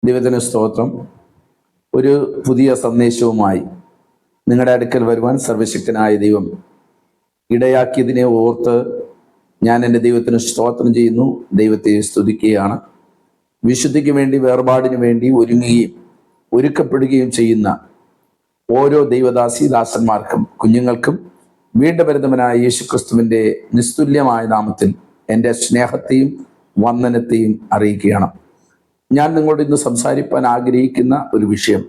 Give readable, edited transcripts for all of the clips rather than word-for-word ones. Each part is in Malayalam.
ദൈവത്തിന് സ്തോത്രം. ഒരു പുതിയ സന്ദേശവുമായി നിങ്ങളുടെ അടുക്കൽ വരുവാൻ സർവശക്തനായ ദൈവം ഇടയാക്കിയതിനെ ഓർത്ത് ഞാൻ എൻ്റെ ദൈവത്തിന് സ്തോത്രം ചെയ്യുന്നു, ദൈവത്തെ സ്തുതിക്കുകയാണ്. വിശുദ്ധിക്ക് വേണ്ടി, വേർപാടിന് വേണ്ടി ഒരുങ്ങുകയും ഒരുക്കപ്പെടുകയും ചെയ്യുന്ന ഓരോ ദൈവദാസന്മാർക്കും കുഞ്ഞുങ്ങൾക്കും വീണ്ടും വരുന്നവനായ യേശുക്രിസ്തുവിൻ്റെ നിസ്തുല്യമായ നാമത്തിൽ എൻ്റെ സ്നേഹത്തെയും വന്ദനത്തെയും അറിയിക്കുകയാണ്. ഞാൻ നിങ്ങളോട് ഇന്ന് സംസാരിക്കാൻ ആഗ്രഹിക്കുന്ന ഒരു വിഷയം,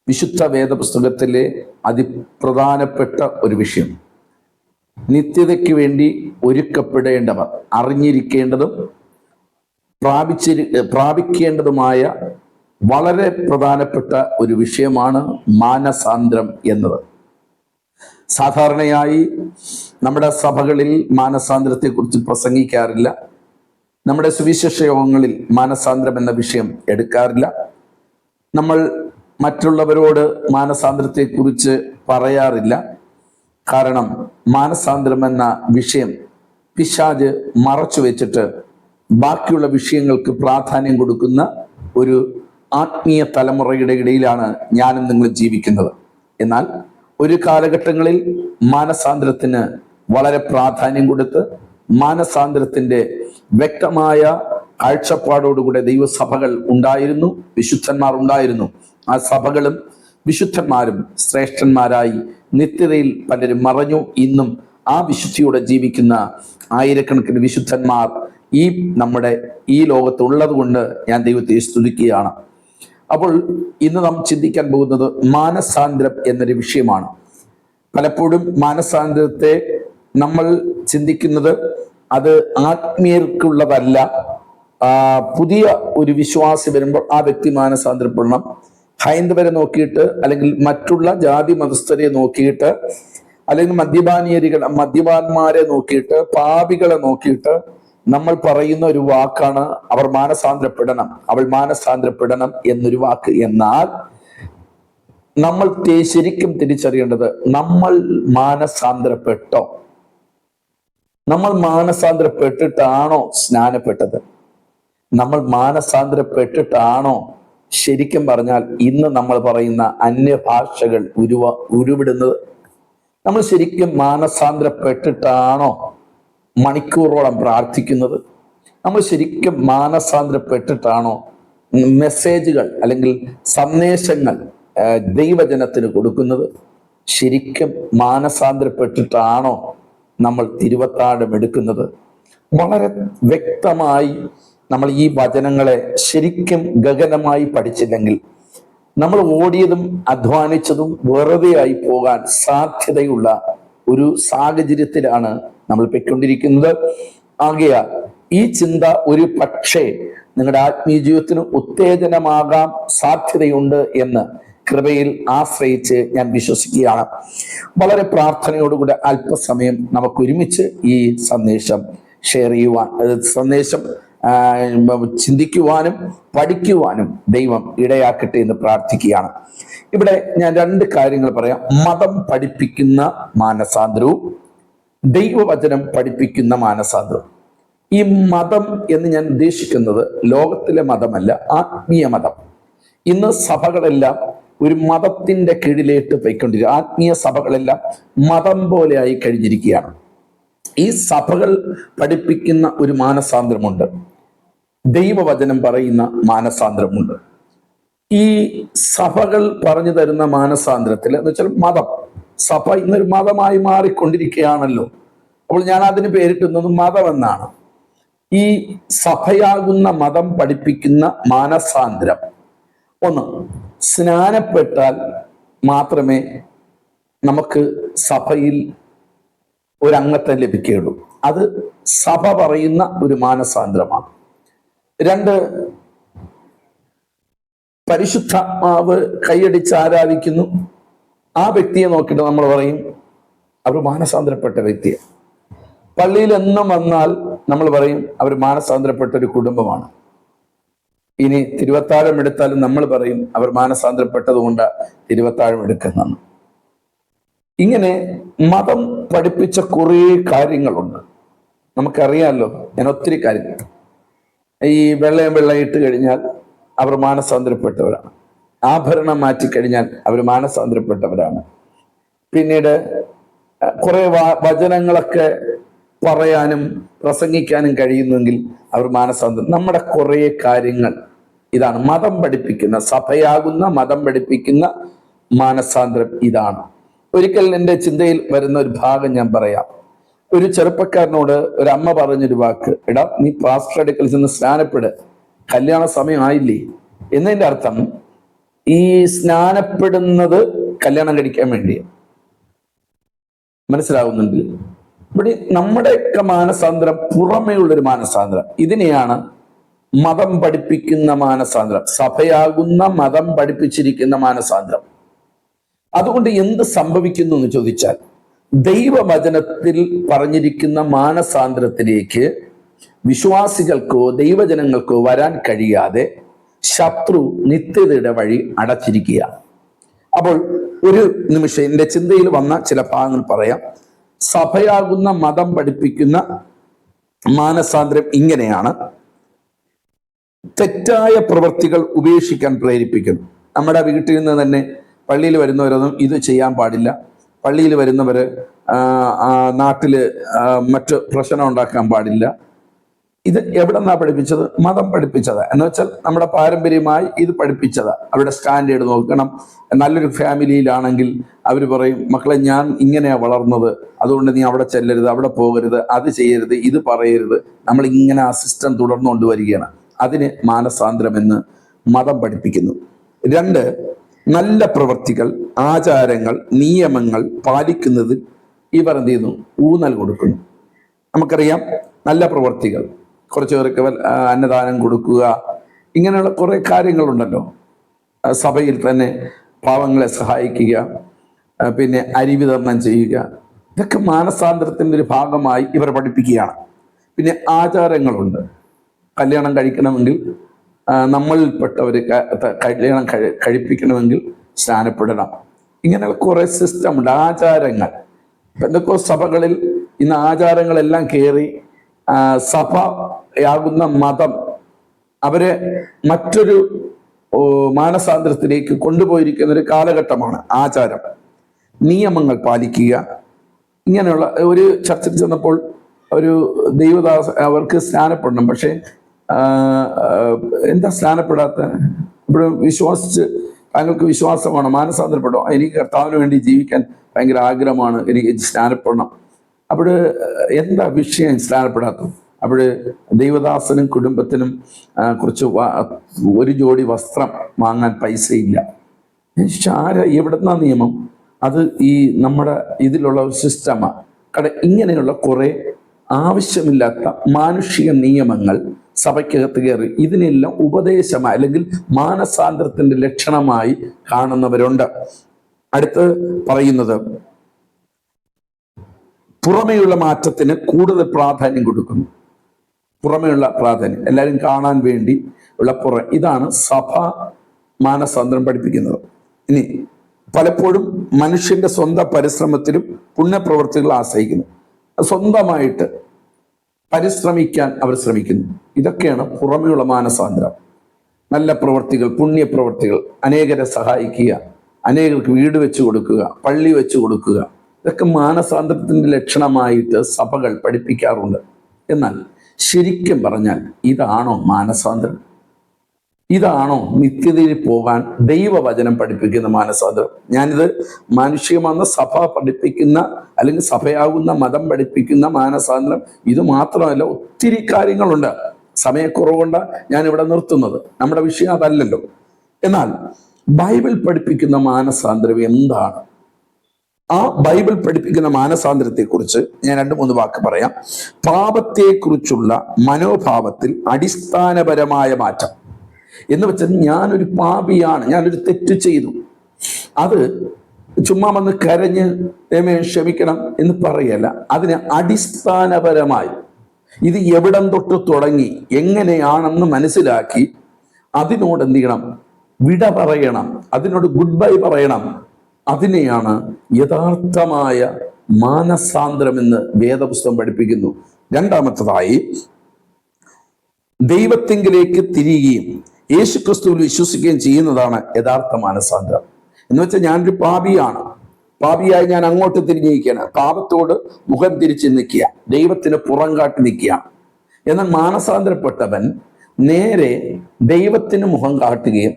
വിശുദ്ധ വേദപുസ്തകത്തിലെ അതിപ്രധാനപ്പെട്ട ഒരു വിഷയം, നിത്യതയ്ക്ക് വേണ്ടി ഒരുക്കപ്പെടേണ്ടവർ അറിഞ്ഞിരിക്കേണ്ടതും പ്രാപിക്കേണ്ടതുമായ വളരെ പ്രധാനപ്പെട്ട ഒരു വിഷയമാണ് മാനസാന്തരം എന്നത്. സാധാരണയായി നമ്മുടെ സഭകളിൽ മാനസാന്തരത്തെക്കുറിച്ച് പ്രസംഗിക്കാറില്ല. നമ്മുടെ സുവിശേഷ യോഗങ്ങളിൽ മാനസാന്തരം എന്ന വിഷയം എടുക്കാറില്ല. നമ്മൾ മറ്റുള്ളവരോട് മാനസാന്തരത്തെക്കുറിച്ച് പറയാറില്ല. കാരണം മാനസാന്തരം എന്ന വിഷയം പിശാച് മറച്ചു വെച്ചിട്ട് ബാക്കിയുള്ള വിഷയങ്ങൾക്ക് പ്രാധാന്യം കൊടുക്കുന്ന ഒരു ആത്മീയ തലമുറയുടെ ഇടയിലാണ് ഞാനും നിങ്ങളും ജീവിക്കുന്നത്. എന്നാൽ ഒരു കാലഘട്ടങ്ങളിൽ മാനസാന്തരത്തിന് വളരെ പ്രാധാന്യം കൊടുത്ത് മാനസാന്തരത്തിൻ്റെ വ്യക്തമായ കാഴ്ചപ്പാടോടുകൂടെ ദൈവസഭകൾ ഉണ്ടായിരുന്നു, വിശുദ്ധന്മാർ ഉണ്ടായിരുന്നു. ആ സഭകളും വിശുദ്ധന്മാരും ശ്രേഷ്ഠന്മാരായി നിത്യതയിൽ പലരും മറഞ്ഞു. ഇന്നും ആ വിശുദ്ധിയോടെ ജീവിക്കുന്ന ആയിരക്കണക്കിന് വിശുദ്ധന്മാർ നമ്മുടെ ഈ ലോകത്തുള്ളത് കൊണ്ട് ഞാൻ ദൈവത്തെ സ്തുതിക്കുകയാണ്. അപ്പോൾ ഇന്ന് നാം ചിന്തിക്കാൻ പോകുന്നത് മാനസാന്തരം എന്നൊരു വിഷയമാണ്. പലപ്പോഴും മാനസാന്തരത്തെ നമ്മൾ ചിന്തിക്കുന്നത് അത് ആത്മീയർക്കുള്ളതല്ല. പുതിയ ഒരു വിശ്വാസി വരുമ്പോൾ ആ വ്യക്തി മാനസാന്തരപ്പെടണം. ഹൈന്ദവരെ നോക്കിയിട്ട്, അല്ലെങ്കിൽ മറ്റുള്ള ജാതി മതസ്ഥരെ നോക്കിയിട്ട്, അല്ലെങ്കിൽ മദ്യപാന്മാരെ നോക്കിയിട്ട്, പാപികളെ നോക്കിയിട്ട് നമ്മൾ പറയുന്ന ഒരു വാക്കാണ് അവർ മാനസാന്തരപ്പെടണം, അവൾ മാനസാന്തരപ്പെടണം എന്നൊരു വാക്ക്. എന്നാൽ നമ്മൾ ശരിക്കും തിരിച്ചറിയേണ്ടത്, നമ്മൾ മാനസാന്തരപ്പെട്ടോ? നമ്മൾ മാനസാന്തരപ്പെട്ടിട്ടാണോ സ്നാനപ്പെട്ടത്? നമ്മൾ മാനസാന്തരപ്പെട്ടിട്ടാണോ ശരിക്കും പറഞ്ഞാൽ ഇന്ന് നമ്മൾ പറയുന്ന അന്യഭാഷകൾ ഉരുവിടുന്നത്? നമ്മൾ ശരിക്കും മാനസാന്തരപ്പെട്ടിട്ടാണോ മണിക്കൂറോളം പ്രാർത്ഥിക്കുന്നത്? നമ്മൾ ശരിക്കും മാനസാന്തരപ്പെട്ടിട്ടാണോ മെസ്സേജുകൾ അല്ലെങ്കിൽ സന്ദേശങ്ങൾ ദൈവജനത്തിന് കൊടുക്കുന്നത്? ശരിക്കും മാനസാന്തരപ്പെട്ടിട്ടാണോ നമ്മൾ തിരുവത്താഴം എടുക്കുന്നത്? വളരെ വ്യക്തമായി നമ്മൾ ഈ വചനങ്ങളെ ശരിക്കും ഗഹനമായി പഠിച്ചില്ലെങ്കിൽ നമ്മൾ ഓടിയതും അധ്വാനിച്ചതും വെറുതെ ആയി പോകാൻ സാധ്യതയുള്ള ഒരു സാഹചര്യത്തിലാണ് നമ്മൾ പൊയ്ക്കൊണ്ടിരിക്കുന്നത്. ആകയാൽ ഈ ചിന്ത ഒരു പക്ഷേ നിങ്ങളുടെ ആത്മീയ ജീവിതത്തിന് ഉത്തേജനമാകാൻ സാധ്യതയുണ്ട് എന്ന് കൃപയിൽ ആശ്രയിച്ച് ഞാൻ വിശ്വസിക്കുകയാണ്. വളരെ പ്രാർത്ഥനയോടുകൂടെ അല്പസമയം നമുക്ക് ഒരുമിച്ച് ഈ സന്ദേശം ഷെയർ ചെയ്യുവാൻ, സന്ദേശം ചിന്തിക്കുവാനും പഠിക്കുവാനും ദൈവം ഇടയാക്കട്ടെ എന്ന് പ്രാർത്ഥിക്കുകയാണ്. ഇവിടെ ഞാൻ രണ്ട് കാര്യങ്ങൾ പറയാം. മതം പഠിപ്പിക്കുന്ന മാനസാന്തരവും ദൈവവചനം പഠിപ്പിക്കുന്ന മാനസാന്തരവും. ഈ മതം എന്ന് ഞാൻ ഉദ്ദേശിക്കുന്നത് ലോകത്തിലെ മതമല്ല, ആത്മീയ മതം. ഇന്ന് സഭകളെല്ലാം ഒരു മതത്തിന്റെ കീഴിലേട്ട് പോയിക്കൊണ്ടിരിക്കുക. ആത്മീയ സഭകളെല്ലാം മതം പോലെ ആയി കഴിഞ്ഞിരിക്കുകയാണ്. ഈ സഭകൾ പഠിപ്പിക്കുന്ന ഒരു മാനസാന്തരമുണ്ട്, ദൈവവചനം പറയുന്ന മാനസാന്തരമുണ്ട്. ഈ സഭകൾ പറഞ്ഞു തരുന്ന മാനസാന്തരത്തിൽ എന്ന് വെച്ചാൽ മതം, സഭ ഇന്നൊരു മതമായി മാറിക്കൊണ്ടിരിക്കുകയാണല്ലോ. അപ്പോൾ ഞാൻ അതിന് പേരിട്ടുന്നത് മതം എന്നാണ്. ഈ സഭയാകുന്ന മതം പഠിപ്പിക്കുന്ന മാനസാന്തരം, ഒന്ന്, സ്നാനപ്പെട്ടാൽ മാത്രമേ നമുക്ക് സഭയിൽ ഒരംഗത്തെ ലഭിക്കുകയുള്ളൂ. അത് സഭ പറയുന്ന ഒരു മാനസാന്തരമാണ്. രണ്ട്, പരിശുദ്ധാത്മാവ് കൈയടിച്ച് ആരാധിക്കുന്നു. ആ വ്യക്തിയെ നോക്കിയിട്ട് നമ്മൾ പറയും അവർ മാനസാന്തരപ്പെട്ട വ്യക്തിയാണ്. പള്ളിയിൽ എന്നും വന്നാൽ നമ്മൾ പറയും അവർ മാനസാന്തരപ്പെട്ട ഒരു കുടുംബമാണ്. ഇനി തിരുവത്താഴം എടുത്താലും നമ്മൾ പറയും അവർ മാനസാന്തരപ്പെട്ടത് കൊണ്ട് തിരുവത്താഴം എടുക്കുന്നതാണ്. ഇങ്ങനെ മതം പഠിപ്പിച്ച കുറേ കാര്യങ്ങളുണ്ട്. നമുക്കറിയാമല്ലോ, ഞാൻ ഒത്തിരി കാര്യങ്ങൾ ഈ വെള്ളയും വെള്ളം ഇട്ട് കഴിഞ്ഞാൽ അവർ മാനസാന്തരപ്പെട്ടവരാണ്. ആഭരണം മാറ്റിക്കഴിഞ്ഞാൽ അവർ മാനസാന്തരപ്പെട്ടവരാണ്. പിന്നീട് കുറെ വചനങ്ങളൊക്കെ പറയാനും പ്രസംഗിക്കാനും കഴിയുന്നെങ്കിൽ അവർ മാനസാന്തരം. നമ്മുടെ കുറെ കാര്യങ്ങൾ ഇതാണ് മതം പഠിപ്പിക്കുന്ന, സഭയാകുന്ന മതം പഠിപ്പിക്കുന്ന മാനസാന്തരം ഇതാണ്. ഒരിക്കൽ എൻ്റെ ചിന്തയിൽ വരുന്ന ഒരു ഭാഗം ഞാൻ പറയാം. ഒരു ചെറുപ്പക്കാരനോട് ഒരു അമ്മ പറഞ്ഞൊരു വാക്ക്, എടാ നീ പാസ്റ്റർ അടുക്കൽ ചെന്ന് സ്നാനപ്പെട്, കല്യാണ സമയം ആയില്ലേ എന്നതിൻ്റെ അർത്ഥം ഈ സ്നാനപ്പെടുന്നത് കല്യാണം കഴിക്കാൻ വേണ്ടി. മനസ്സിലാവുന്നുണ്ട്? ഇവിടെ നമ്മുടെയൊക്കെ മാനസാന്തരം പുറമേ ഉള്ളൊരു മാനസാന്തരം. ഇതിനെയാണ് മതം പഠിപ്പിക്കുന്ന മാനസാന്തരം, സഭയാകുന്ന മതം പഠിപ്പിച്ചിരിക്കുന്ന മാനസാന്തരം. അതുകൊണ്ട് എന്ത് സംഭവിക്കുന്നു എന്ന് ചോദിച്ചാൽ, ദൈവവചനത്തിൽ പറഞ്ഞിരിക്കുന്ന മാനസാന്തരത്തിലേക്ക് വിശ്വാസികൾക്കോ ദൈവജനങ്ങൾക്കോ വരാൻ കഴിയാതെ ശത്രു നിത്യതയുടെ വഴി അടച്ചിരിക്കുക. അപ്പോൾ ഒരു നിമിഷം എൻ്റെ ചിന്തയിൽ വന്ന ചില ഭാഗങ്ങൾ പറയാം. സഭയാകുന്ന മതം പഠിപ്പിക്കുന്ന മാനസാന്തരം ഇങ്ങനെയാണ്: തെറ്റായ പ്രവൃത്തികൾ ഉപേക്ഷിക്കാൻ പ്രേരിപ്പിക്കുന്നു. നമ്മുടെ വീട്ടിൽ നിന്ന് തന്നെ പള്ളിയിൽ വരുന്നവരൊന്നും ഇത് ചെയ്യാൻ പാടില്ല, പള്ളിയിൽ വരുന്നവര് നാട്ടില് മറ്റ് പ്രശ്നം ഉണ്ടാക്കാൻ പാടില്ല. ഇത് എവിടെ നിന്നാ പഠിപ്പിച്ചത്? മതം പഠിപ്പിച്ചതാ. എന്ന് വെച്ചാൽ നമ്മുടെ പാരമ്പര്യമായി ഇത് പഠിപ്പിച്ചതാ. അവിടെ സ്റ്റാൻഡേർഡ് നോക്കണം. നല്ലൊരു ഫാമിലിയിലാണെങ്കിൽ അവർ പറയും, മക്കളെ ഞാൻ ഇങ്ങനെയാ വളർന്നത്, അതുകൊണ്ട് നീ അവിടെ ചെല്ലരുത്, അവിടെ പോകരുത്, അത് ചെയ്യരുത്, ഇത് പറയരുത്. നമ്മൾ ഇങ്ങനെ ആ സിസ്റ്റം തുടർന്നുകൊണ്ട് വരികയാണ്. അതിന് മാനസാന്തരം എന്ന് മതം പഠിപ്പിക്കുന്നു. 2, നല്ല പ്രവൃത്തികൾ, ആചാരങ്ങൾ, നിയമങ്ങൾ പാലിക്കുന്നതിൽ ഇവർ എന്ത് ചെയ്യുന്നു? ഊന്നൽ കൊടുക്കുന്നു. നമുക്കറിയാം, നല്ല പ്രവൃത്തികൾ, കുറച്ച് പേർക്ക് അന്നദാനം കൊടുക്കുക, ഇങ്ങനെയുള്ള കുറെ കാര്യങ്ങളുണ്ടല്ലോ. സഭയിൽ തന്നെ പാവങ്ങളെ സഹായിക്കുക, പിന്നെ അരി വിതരണം ചെയ്യുക, ഇതൊക്കെ മാനസാന്തരത്തിൻ്റെ ഒരു ഭാഗമായി ഇവർ പഠിപ്പിക്കുകയാണ്. പിന്നെ ആചാരങ്ങളുണ്ട്. കല്യാണം കഴിക്കണമെങ്കിൽ നമ്മളിൽപ്പെട്ടവർ കല്യാണം കഴിപ്പിക്കണമെങ്കിൽ സ്നാനപ്പെടണം. ഇങ്ങനെയുള്ള കുറെ സിസ്റ്റമുണ്ട്, ആചാരങ്ങൾ. പെന്തക്കോസ്ത് സഭകളിൽ ഇന്ന് ആചാരങ്ങളെല്ലാം കയറി സഭയാകുന്ന മതം അവരെ മറ്റൊരു മാനസാന്തരത്തിലേക്ക് കൊണ്ടുപോയിരിക്കുന്ന ഒരു കാലഘട്ടമാണ് ആചാരം. നിയമങ്ങൾ പാലിക്കുക. ഇങ്ങനെയുള്ള ഒരു ചർച്ചിൽ ചെന്നപ്പോൾ ഒരു ദൈവദാസ അവർക്ക് സ്നാനപ്പെടണം, പക്ഷേ എന്താ സ്നാനപ്പെടാത്ത? ഇവിടെ വിശ്വസിച്ച് താങ്കൾക്ക് വിശ്വാസമാണ്, മാനസാന്തരപ്പെടോ? എനിക്ക് കർത്താവിന് വേണ്ടി ജീവിക്കാൻ ഭയങ്കര ആഗ്രഹമാണ്, എനിക്ക് സ്നാനപ്പെടണം. അവിടെ എന്താ വിഷയം സ്നാനപ്പെടാത്തത്? അവിടെ ദൈവദാസനും കുടുംബത്തിനും കുറച്ച് ഒരു ജോഡി വസ്ത്രം വാങ്ങാൻ പൈസയില്ല. എവിടുന്ന നിയമം? അത് ഈ നമ്മുടെ ഇതിലുള്ള ഒരു സിസ്റ്റമാണ്. ഇങ്ങനെയുള്ള കുറെ ആവശ്യമില്ലാത്ത മാനുഷിക നിയമങ്ങൾ സഭയ്ക്കകത്ത് കയറി ഇതിനെല്ലാം ഉപദേശമായി അല്ലെങ്കിൽ മാനസാന്തരത്തിന്റെ ലക്ഷണമായി കാണുന്നവരുണ്ട്. അടുത്ത് പറയുന്നത്, പുറമേയുള്ള മാറ്റത്തിന് കൂടുതൽ പ്രാധാന്യം കൊടുക്കുന്നു. പുറമേയുള്ള പ്രാധാന്യം, എല്ലാവരും കാണാൻ വേണ്ടി ഉള്ള ഇതാണ് സഭ മാനസാന്തരം പഠിപ്പിക്കുന്നത്. ഇനി പലപ്പോഴും മനുഷ്യന്റെ സ്വന്തം പരിശ്രമത്തിലും പുണ്യപ്രവൃത്തികൾ ആശ്രയിക്കുന്നു. സ്വന്തമായിട്ട് പരിശ്രമിക്കാൻ അവർ ശ്രമിക്കുന്നു. ഇതൊക്കെയാണ് പുറമേയുള്ള മാനസാന്തരം. നല്ല പ്രവൃത്തികൾ, പുണ്യപ്രവൃത്തികൾ, അനേകരെ സഹായിക്കുക, അനേകർക്ക് വീട് വെച്ച് കൊടുക്കുക, പള്ളി വെച്ച് കൊടുക്കുക, ഇതൊക്കെ മാനസാന്തരത്തിന്റെ ലക്ഷണമായിട്ട് സഭകൾ പഠിപ്പിക്കാറുണ്ട്. എന്നാൽ ശരിക്കും പറഞ്ഞാൽ ഇതാണോ മാനസാന്തരം? ഇതാണോ നിത്യതയിൽ പോകാൻ ദൈവവചനം പഠിപ്പിക്കുന്ന മാനസാന്തരം? ഞാനിത് മാനുഷികമെന്ന സഭ പഠിപ്പിക്കുന്ന അല്ലെങ്കിൽ സഭയാകുന്ന മതം പഠിപ്പിക്കുന്ന മാനസാന്തരം ഇത് മാത്രമല്ല, ഒത്തിരി കാര്യങ്ങളുണ്ട്. സമയക്കുറവുകൊണ്ട് ഞാൻ ഇവിടെ നിർത്തുന്നത്, നമ്മുടെ വിഷയം അതല്ലല്ലോ. എന്നാൽ ബൈബിൾ പഠിപ്പിക്കുന്ന മാനസാന്തരം എന്താണ്? ആ ബൈബിൾ പഠിപ്പിക്കുന്ന മാനസാന്തരത്തെക്കുറിച്ച് ഞാൻ 2-3 വാക്ക് പറയാം. പാപത്തെക്കുറിച്ചുള്ള മനോഭാവത്തിൽ അടിസ്ഥാനപരമായ മാറ്റം എന്ന് വെച്ചാൽ, ഞാനൊരു പാപിയാണ്, ഞാനൊരു തെറ്റ് ചെയ്തു, അത് ചുമ്മാ വന്ന് കരഞ്ഞ് ക്ഷമിക്കണം എന്ന് പറയല്ല. അതിന് അടിസ്ഥാനപരമായി ഇത് എവിടം തൊട്ട് തുടങ്ങി എങ്ങനെയാണെന്ന് മനസ്സിലാക്കി അതിനോട് എന്ത് ചെയ്യണം? വിട പറയണം, അതിനോട് ഗുഡ് ബൈ പറയണം. അതിനെയാണ് യഥാർത്ഥമായ മാനസാന്തരം എന്ന് വേദപുസ്തകം പഠിപ്പിക്കുന്നു. രണ്ടാമത്തതായി, ദൈവത്തിങ്കിലേക്ക് തിരിയുകയും യേശു ക്രിസ്തുവിൽ വിശ്വസിക്കുകയും ചെയ്യുന്നതാണ് യഥാർത്ഥ മാനസാന്തരം. എന്ന് വെച്ചാൽ ഞാനൊരു പാപിയാണ്, പാപിയായി ഞാൻ അങ്ങോട്ട് തിരിഞ്ഞിരിക്കുകയാണ്, പാപത്തോട് മുഖം തിരിച്ച് നിൽക്കുക, ദൈവത്തിന് പുറം കാട്ടി നിൽക്കുകയാണ്. എന്നാൽ മാനസാന്തരപ്പെട്ടവൻ നേരെ ദൈവത്തിന് മുഖം കാട്ടുകയും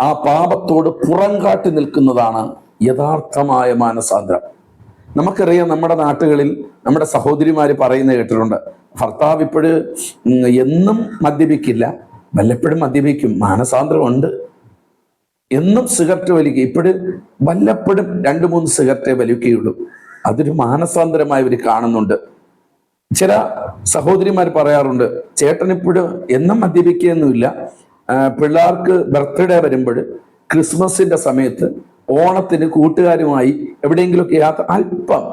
ആ പാപത്തോട് പുറം കാട്ടി നിൽക്കുന്നതാണ് യഥാർത്ഥമായ മാനസാന്തരം. നമുക്കറിയാം, നമ്മുടെ നാട്ടുകളിൽ നമ്മുടെ സഹോദരിമാര് പറയുന്നത് കേട്ടിട്ടുണ്ട്, ഭർത്താവ് ഇപ്പോഴും എന്നും മദ്യപിക്കില്ല, വല്ലപ്പോഴും മദ്യപിക്കും, മാനസാന്തരമുണ്ട്. എന്നും സിഗരറ്റ് വലിക്കുക, ഇപ്പോഴും വല്ലപ്പോഴും 2-3 സിഗരറ്റേ വലിക്കുകയുള്ളൂ. അതൊരു മാനസാന്തരമായി ഇവർ കാണുന്നുണ്ട്. ചില സഹോദരിമാർ പറയാറുണ്ട്, ചേട്ടനിപ്പോഴും എന്നും മദ്യപിക്കുകയൊന്നുമില്ല, പിള്ളേർക്ക് ബർത്ത്ഡേ വരുമ്പോൾ, ക്രിസ്മസിന്റെ സമയത്ത്, ഓണത്തിന് കൂട്ടുകാരുമായി എവിടെയെങ്കിലുമൊക്കെ യാത്ര, അല്പം,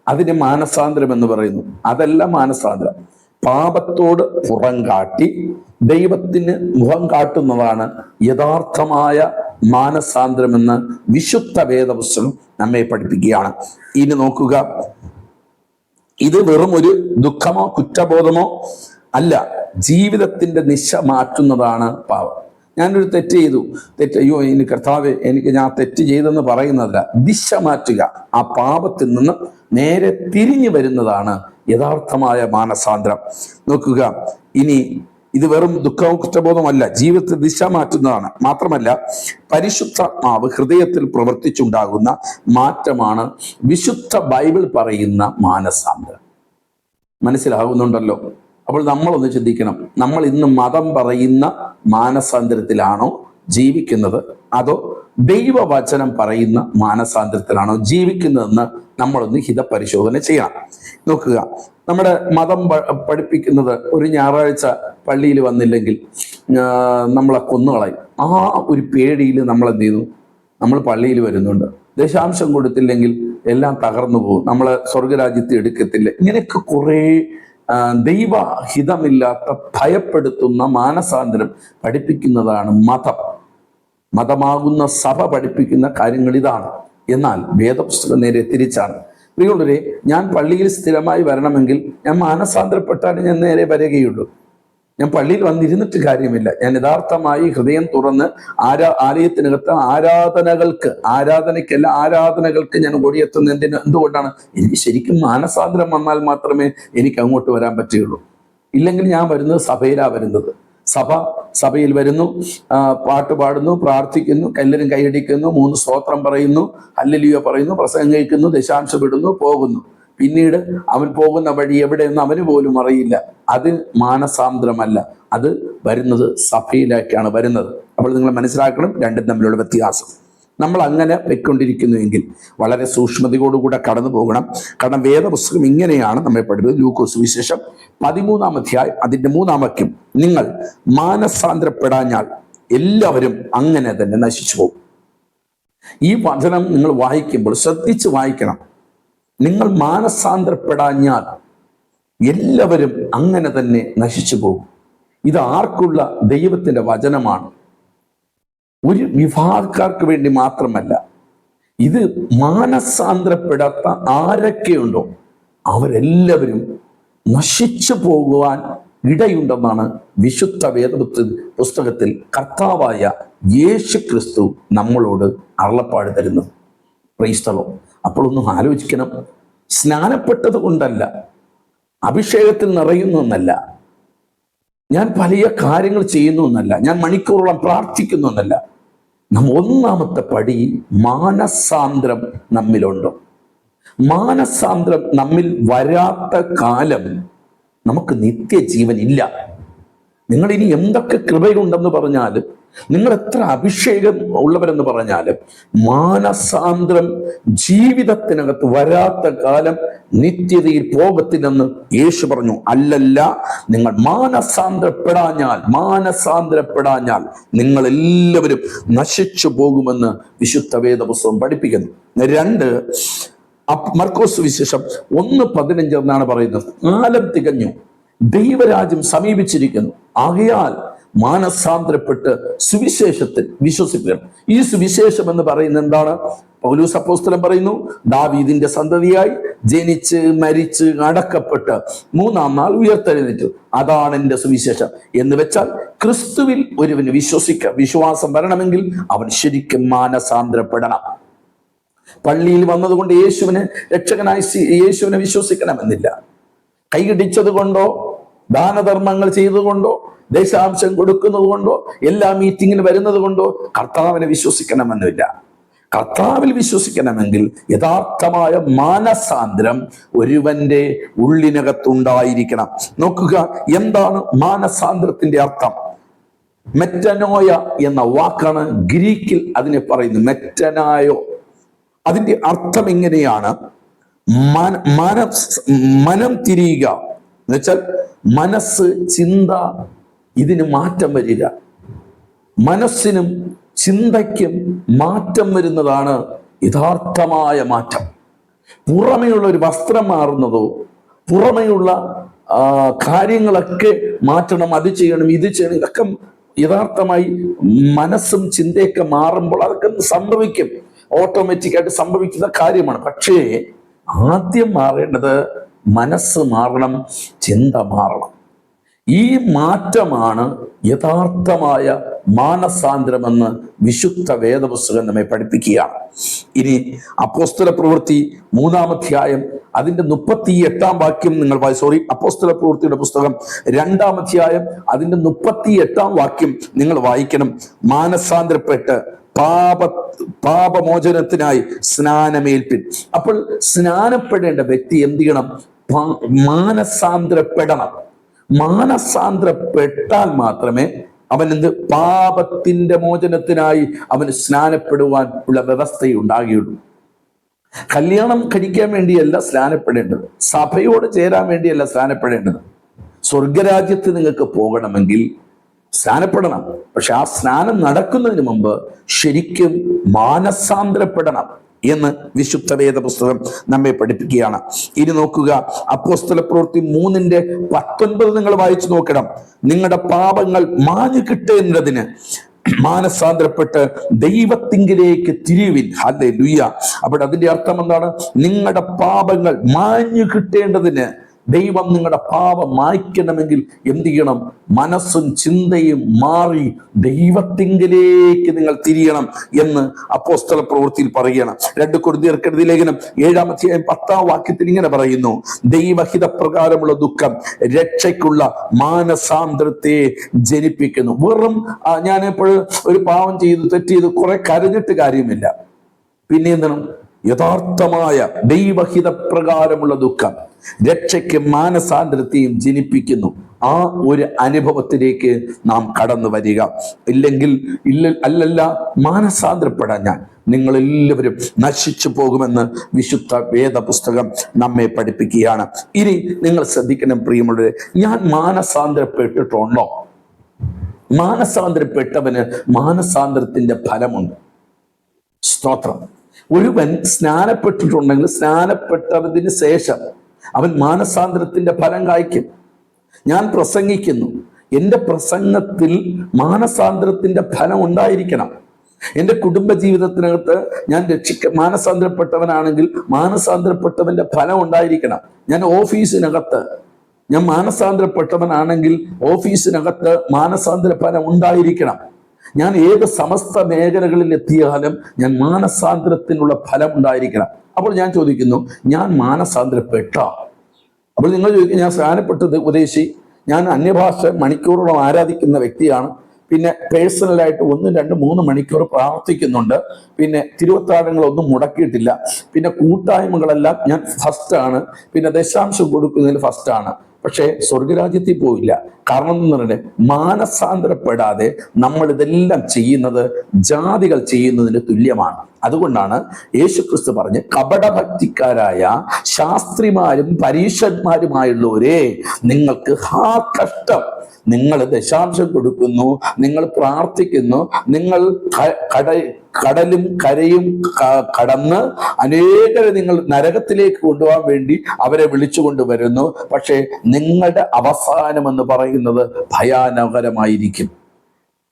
അതിന് മാനസാന്തരം എന്ന് പറയുന്നു. അതല്ല മാനസാന്തരം. പാപത്തോട് പുറം കാട്ടി ദൈവത്തിന് മുഖം കാട്ടുന്നതാണ് യഥാർത്ഥമായ മാനസാന്തരമെന്ന് വിശുദ്ധ വേദപുസ്തകം നമ്മെ പഠിപ്പിക്കുകയാണ്. ഇനി നോക്കുക, ഇത് വെറും ഒരു ദുഃഖമോ കുറ്റബോധമോ അല്ല, ജീവിതത്തിന്റെ ദിശ മാറ്റുന്നതാണ് പാപം. ഞാനൊരു തെറ്റ് ചെയ്തു, അയ്യോ ഇനി കർത്താവേ ഞാൻ തെറ്റ് ചെയ്തെന്ന് പറയുന്നതല്ല, ദിശ മാറ്റുക, ആ പാപത്തിൽ നിന്ന് നേരെ തിരിഞ്ഞു വരുന്നതാണ് യഥാർത്ഥമായ മാനസാന്തരം. നോക്കുക, ഇനി ഇത് വെറും ദുഃഖവും കുറ്റബോധമല്ല, ജീവിതത്തിൽ ദിശ മാറ്റുന്നതാണ്. മാത്രമല്ല, പരിശുദ്ധാത്മാവ് ഹൃദയത്തിൽ പ്രവർത്തിച്ചുണ്ടാകുന്ന മാറ്റമാണ് വിശുദ്ധ ബൈബിൾ പറയുന്ന മാനസാന്തരം. മനസ്സിലാകുന്നുണ്ടല്ലോ? അപ്പോൾ നമ്മളൊന്ന് ചിന്തിക്കണം, നമ്മൾ ഇന്ന് മതം പറയുന്ന മാനസാന്തരത്തിലാണോ ജീവിക്കുന്നത്, അതോ ദൈവവചനം പറയുന്ന മാനസാന്തരത്തിലാണോ ജീവിക്കുന്നതെന്ന് നമ്മളൊന്ന് ഹിതപരിശോധന ചെയ്യണം. നോക്കുക, നമ്മുടെ മതം പഠിപ്പിക്കുന്നത് ഒരു ഞായറാഴ്ച പള്ളിയിൽ വന്നില്ലെങ്കിൽ നമ്മളെ കൊന്നുകളയും. ആ ഒരു പേടിയിൽ നമ്മൾ എന്ത് ചെയ്യുന്നു? നമ്മൾ പള്ളിയിൽ വരുന്നുണ്ട്. ദശാംശം കൊടുത്തില്ലെങ്കിൽ എല്ലാം തകർന്നു പോകും, നമ്മളെ സ്വർഗരാജ്യത്തെ എടുക്കത്തില്ല. ഇങ്ങനെയൊക്കെ കുറേ ദൈവഹിതമില്ലാത്ത ഭയപ്പെടുത്തുന്ന മാനസാന്തരം പഠിപ്പിക്കുന്നതാണ് മതം. മതമാകുന്ന സഭ പഠിപ്പിക്കുന്ന കാര്യങ്ങൾ ഇതാണ്. എന്നാൽ വേദപുസ്തകം നേരെ തിരിച്ചാണ്. പ്രിയമുള്ളവരെ, ഞാൻ പള്ളിയിൽ സ്ഥിരമായി വരണമെങ്കിൽ ഞാൻ മാനസാന്തരപ്പെട്ടാലേ ഞാൻ നേരെ വരികയുള്ളൂ. ഞാൻ പള്ളിയിൽ വന്നിരുന്നിട്ട് കാര്യമില്ല. ഞാൻ യഥാർത്ഥമായി ഹൃദയം തുറന്ന് ആലയത്തിനകത്ത് ആരാധനയ്ക്ക് ഞാൻ ഓടിയെത്തുന്ന എന്തുകൊണ്ടാണ്? എനിക്ക് ശരിക്കും മാനസാന്തരം വന്നാൽ മാത്രമേ എനിക്ക് അങ്ങോട്ട് വരാൻ പറ്റുകയുള്ളൂ. ഇല്ലെങ്കിൽ ഞാൻ വരുന്നത് സഭയിലാണ് വരുന്നത്. സഭയിൽ വരുന്നു, പാട്ട് പാടുന്നു, പ്രാർത്ഥിക്കുന്നു, എല്ലാവരും കൈയടിക്കുന്നു, 3 സ്തോത്രം പറയുന്നു, ഹല്ലേലൂയ പറയുന്നു, പ്രസംഗിക്കുന്നു, ദശാംശം ഇടുന്നു, പോകുന്നു. പിന്നീട് അവൻ പോകുന്ന വഴി എവിടെയെന്ന് അവന് പോലും അറിയില്ല. അത് മാനസാന്തരമല്ല, അത് വരുന്നത് സഭയിലേക്കാണ് വരുന്നത്. അപ്പോൾ നിങ്ങൾ മനസ്സിലാക്കണം രണ്ടും തമ്മിലുള്ള വ്യത്യാസം. നമ്മൾ അങ്ങനെ പോയിക്കൊണ്ടിരിക്കുന്നുവെങ്കിൽ വളരെ സൂക്ഷ്മതയോടുകൂടെ കടന്നു പോകണം. കാരണം വേദപുസ്തകം ഇങ്ങനെയാണ് നമ്മെ പഠിപ്പിക്കുന്നത്. ലൂക്കോസ് സുവിശേഷം 13-ാം അധ്യായം അതിന്റെ 3-ാം വാക്യം, നിങ്ങൾ മാനസാന്തരപ്പെടാഞ്ഞാൽ എല്ലാവരും അങ്ങനെ തന്നെ നശിച്ചു പോകും. ഈ വചനം നിങ്ങൾ വായിക്കുമ്പോൾ ശ്രദ്ധിച്ച് വായിക്കണം. നിങ്ങൾ മാനസാന്തരപ്പെടാഞ്ഞാൽ എല്ലാവരും അങ്ങനെ തന്നെ നശിച്ചു പോകും. ഇത് ആർക്കുള്ള ദൈവത്തിന്റെ വചനമാണ്. ഒരു വിഭാഗക്കാർക്ക് വേണ്ടി മാത്രമല്ല, ഇത് മാനസാന്തരപ്പെടാത്ത ആരൊക്കെയുണ്ടോ അവരെല്ലാവരും നശിച്ചു പോകുവാൻ ഇടയുണ്ടെന്നാണ് വിശുദ്ധ പുസ്തകത്തിൽ കർത്താവായ യേശു ക്രിസ്തു നമ്മളോട് അരുളപ്പാട് തരുന്നത്. Praise the Lord. അപ്പോൾ ഒന്ന് ആലോചിക്കണം, സ്നാനപ്പെട്ടത് കൊണ്ടല്ല, അഭിഷേകത്തിൽ നിറയുന്നു എന്നല്ല, ഞാൻ വലിയ കാര്യങ്ങൾ ചെയ്യുന്നു എന്നല്ല, ഞാൻ മണിക്കൂറോളം പ്രാർത്ഥിക്കുന്നു എന്നല്ല, ഒന്നാമത്തെ പടി മാനസാന്തരം നമ്മിലുണ്ടോ? മാനസാന്തരം നമ്മിൽ വരാത്ത കാലം നമുക്ക് നിത്യജീവൻ ഇല്ല. നിങ്ങൾ ഇനി എന്തൊക്കെ കൃപയുണ്ടെന്ന് പറഞ്ഞാലും, നിങ്ങൾ എത്ര അഭിഷേകം ഉള്ളവരെന്ന് പറഞ്ഞാലും, മാനസാന്തരം ജീവിതത്തിനകത്ത് വരാത്ത കാലം നിത്യതയിൽ പോകത്തില്ലെന്ന് യേശു പറഞ്ഞു. അല്ലല്ല, നിങ്ങൾ മാനസാന്തരപ്പെടാഞ്ഞാൽ നിങ്ങൾ എല്ലാവരും നശിച്ചു പോകുമെന്ന് വിശുദ്ധ വേദപുസ്തകം പഠിപ്പിക്കുന്നു. 2 മർക്കോസ് സുവിശേഷം 1:15 എന്നാണ് പറയുന്നത്. കാലം തികഞ്ഞു, ദൈവരാജ്യം സമീപിച്ചിരിക്കുന്നു, ആകയാൽ മാനസാന്തരപ്പെട്ട് സുവിശേഷത്തിൽ വിശ്വസിക്കണം. ഈ സുവിശേഷം എന്ന് പറയുന്നത് എന്താണ്? പൗലോസ് അപ്പോസ്തലൻ പറയുന്നു, ദാവീദിന്റെ സന്തതിയായി ജനിച്ച് മരിച്ച് അടക്കപ്പെട്ട് മൂന്നാം നാൾ ഉയർത്തെഴുന്നേറ്റു, അതാണ് എൻ്റെ സുവിശേഷം. എന്ന് വെച്ചാൽ ക്രിസ്തുവിൽ ഒരുവന് വിശ്വാസം വരണമെങ്കിൽ അവൻ ശരിക്കും മാനസാന്തരപ്പെടണം. പള്ളിയിൽ വന്നതുകൊണ്ട് യേശുവിനെ വിശ്വസിക്കണമെന്നില്ല. കൈയിടിച്ചത് കൊണ്ടോ ദാനധർമ്മങ്ങൾ ചെയ്തുകൊണ്ടോ ദേശാംശം കൊടുക്കുന്നത് കൊണ്ടോ എല്ലാ മീറ്റിങ്ങിന് വരുന്നത് കൊണ്ടോ കർത്താവിനെ വിശ്വസിക്കണമെന്നില്ല. കർത്താവിൽ വിശ്വസിക്കണമെങ്കിൽ യഥാർത്ഥമായ മാനസാന്തരം ഒരുവന്റെ ഉള്ളിനകത്തുണ്ടായിരിക്കണം. നോക്കുക, എന്താണ് മാനസാന്തരത്തിന്റെ അർത്ഥം? മെറ്റനോയ എന്ന വാക്കാണ് ഗ്രീക്കിൽ അതിനെ പറയുന്നത്, മെറ്റനായോ. അതിന്റെ അർത്ഥം ഇങ്ങനെയാണ്: മനം തിരിയുക എന്ന് വെച്ചാൽ മനസ്സ്, ചിന്ത, ഇതിന് മാറ്റം വരിക. മനസ്സിനും ചിന്തയ്ക്കും മാറ്റം വരുന്നതാണ് യഥാർത്ഥമായ മാറ്റം. പുറമെയുള്ള ഒരു വസ്ത്രം മാറുന്നതോ, പുറമെയുള്ള കാര്യങ്ങളൊക്കെ മാറ്റണം, അത് ചെയ്യണം, ഇത് ചെയ്യണം, ഇതൊക്കെ യഥാർത്ഥമായി മനസ്സും ചിന്തയൊക്കെ മാറുമ്പോൾ അതൊക്കെ സംഭവിക്കും, ഓട്ടോമാറ്റിക്കായിട്ട് സംഭവിക്കുന്ന കാര്യമാണ്. പക്ഷേ ആദ്യം മാറേണ്ടത് മനസ്സ് മാറണം, ചിന്ത മാറണം. ഈ മാറ്റമാണ് യഥാർത്ഥമായ മാനസാന്തരമെന്ന് വിശുദ്ധ വേദപുസ്തകം നമ്മെ പഠിപ്പിക്കുകയാണ്. ഇനി അപ്പോസ്തല പ്രവൃത്തി 3-ാം അധ്യായം അതിന്റെ 38-ാം വാക്യം നിങ്ങൾ അപ്പോസ്തല പ്രവൃത്തിയുടെ പുസ്തകം 2-ാം അധ്യായം അതിന്റെ 38-ാം വാക്യം നിങ്ങൾ വായിക്കണം. മാനസാന്തരപ്പെട്ട് പാപമോചനത്തിനായി സ്നാനമേൽപ്പിൻ. അപ്പോൾ സ്നാനപ്പെടേണ്ട വ്യക്തി എന്ത് ചെയ്യണം? മാനസാന്തരപ്പെടണം. മാനസാന്തരപ്പെട്ടാൽ മാത്രമേ അവൻ പാപത്തിന്റെ മോചനത്തിനായി അവന് സ്നാനപ്പെടുവാൻ ഉള്ള വ്യവസ്ഥയുണ്ടാകുകയുള്ളൂ. കല്യാണം കഴിക്കാൻ വേണ്ടിയല്ല സ്നാനപ്പെടേണ്ടത്, സഭയോട് ചേരാൻ വേണ്ടിയല്ല സ്നാനപ്പെടേണ്ടത്. സ്വർഗരാജ്യത്ത് നിങ്ങൾക്ക് പോകണമെങ്കിൽ സ്നാനപ്പെടണം. പക്ഷെ ആ സ്നാനം നടക്കുന്നതിന് മുമ്പ് ശരിക്കും മാനസാന്തരപ്പെടണം എന്ന് വിശുദ്ധ വേദ പുസ്തകം നമ്മെ പഠിപ്പിക്കുകയാണ്. ഇനി നോക്കുക, അപ്പോസ്തല പ്രവൃത്തി 3:19 നിങ്ങൾ വായിച്ചു നോക്കണം. നിങ്ങളുടെ പാപങ്ങൾ മാഞ്ഞു കിട്ടേണ്ടതിന് മാനസാന്തരപ്പെട്ട് ദൈവത്തിങ്കിലേക്ക് തിരിയുവിൻ. ഹല്ലേലൂയ. അപ്പോൾ അതിന്റെ അർത്ഥം എന്താണ്? നിങ്ങളുടെ പാപങ്ങൾ മാഞ്ഞു കിട്ടേണ്ടതിന്, ദൈവം നിങ്ങളുടെ പാപം മായ്ക്കണമെങ്കിൽ എന്ത് ചെയ്യണം? മനസ്സും ചിന്തയും മാറി ദൈവത്തിങ്കിലേക്ക് നിങ്ങൾ തിരിയണം എന്ന് അപ്പോസ്തല പ്രവൃത്തിയിൽ പറയുകയാണ്. 2 കൊരിന്ത്യർക്ക് എഴുതിയ ലേഖനം 7-ാം അധ്യായം 10-ാം വാക്യത്തിൽ ഇങ്ങനെ പറയുന്നു: ദൈവഹിത പ്രകാരമുള്ള ദുഃഖം രക്ഷയ്ക്കുള്ള മാനസാന്തരത്തെ ജനിപ്പിക്കുന്നു. വെറും ഞാൻ എപ്പോഴും ഒരു പാവം ചെയ്തു, തെറ്റ് ചെയ്തു, കുറെ കരഞ്ഞിട്ട് കാര്യമില്ല. പിന്നെ എന്താണ്? യഥാർത്ഥമായ ദൈവഹിത പ്രകാരമുള്ള ദുഃഖം രക്ഷയ്ക്ക് മാനസാന്തരത്തെയും ജനിപ്പിക്കുന്നു. ആ ഒരു അനുഭവത്തിലേക്ക് നാം കടന്നു വരിക. അല്ലല്ല മാനസാന്തരപ്പെടാൻ നിങ്ങൾ എല്ലാവരും നശിച്ചു പോകുമെന്ന് വിശുദ്ധ വേദപുസ്തകം നമ്മെ പഠിപ്പിക്കുകയാണ്. ഇനി നിങ്ങൾ ശ്രദ്ധിക്കണം പ്രിയമുള്ളവരെ, ഞാൻ മാനസാന്തരപ്പെട്ടിട്ടുണ്ടോ? മാനസാന്തരപ്പെട്ടവന് മാനസാന്തരത്തിന്റെ ഫലമുണ്ട്. സ്തോത്രം. ഒരുവൻ സ്നാനപ്പെട്ടിട്ടുണ്ടെങ്കിൽ സ്നാനപ്പെട്ടതിന് ശേഷം അവൻ മാനസാന്തരത്തിന്റെ ഫലം കായ്ക്കും. ഞാൻ പ്രസംഗിക്കുന്നു, എൻ്റെ പ്രസംഗത്തിൽ മാനസാന്തരത്തിന്റെ ഫലം ഉണ്ടായിരിക്കണം. എൻ്റെ കുടുംബ ജീവിതത്തിനകത്ത് ഞാൻ മാനസാന്തരപ്പെട്ടവനാണെങ്കിൽ മാനസാന്തരപ്പെട്ടവന്റെ ഫലം ഉണ്ടായിരിക്കണം. ഞാൻ ഓഫീസിനകത്ത് ഞാൻ മാനസാന്തരപ്പെട്ടവനാണെങ്കിൽ ഓഫീസിനകത്ത് മാനസാന്തര ഫലം ഉണ്ടായിരിക്കണം. ഞാൻ ഏത് സമസ്ത മേഖലകളിൽ എത്തിയാലും ഞാൻ മാനസാന്തരത്തിനുള്ള ഫലം ഉണ്ടായിരിക്കണം. അപ്പോൾ ഞാൻ ചോദിക്കുന്നു, ഞാൻ മാനസാന്തരപ്പെട്ട? അപ്പോൾ നിങ്ങൾ ചോദിക്കും, ഞാൻ സ്നാനപ്പെട്ടത് ഉപദേശി, ഞാൻ അന്യഭാഷ മണിക്കൂറോളം ആരാധിക്കുന്ന വ്യക്തിയാണ്, പിന്നെ പേഴ്സണലായിട്ട് 1, 2, 3 മണിക്കൂർ പ്രാർത്ഥിക്കുന്നുണ്ട്, പിന്നെ തിരുവത്താഴങ്ങളൊന്നും മുടക്കിയിട്ടില്ല, പിന്നെ കൂട്ടായ്മകളെല്ലാം ഞാൻ ഫസ്റ്റാണ്, പിന്നെ ദശാംശം കൊടുക്കുന്നതിൽ ഫസ്റ്റാണ്. പക്ഷേ സ്വർഗരാജ്യത്തിൽ പോയില്ല. കാരണം എന്ന് പറഞ്ഞാൽ മാനസാന്തരപ്പെടാതെ നമ്മൾ ഇതെല്ലാം ചെയ്യുന്നത് ജാതികൾ ചെയ്യുന്നതിന് തുല്യമാണ്. അതുകൊണ്ടാണ് യേശുക്രിസ്തു പറഞ്ഞ്, കപടഭക്തിക്കാരായ ശാസ്ത്രിമാരും പരീക്ഷന്മാരുമായുള്ളവരെ, നിങ്ങൾക്ക് കഷ്ടം. നിങ്ങൾ ദശാംശം കൊടുക്കുന്നു, നിങ്ങൾ പ്രാർത്ഥിക്കുന്നു, നിങ്ങൾ കടലും കരയും കടന്ന് അനേകരെ നിങ്ങൾ നരകത്തിലേക്ക് കൊണ്ടുപോകാൻ വേണ്ടി അവരെ വിളിച്ചു കൊണ്ടുവരുന്നു. പക്ഷേ നിങ്ങളുടെ അവസാനം എന്ന് പറയുന്നത് ഭയാനകരമായിരിക്കും.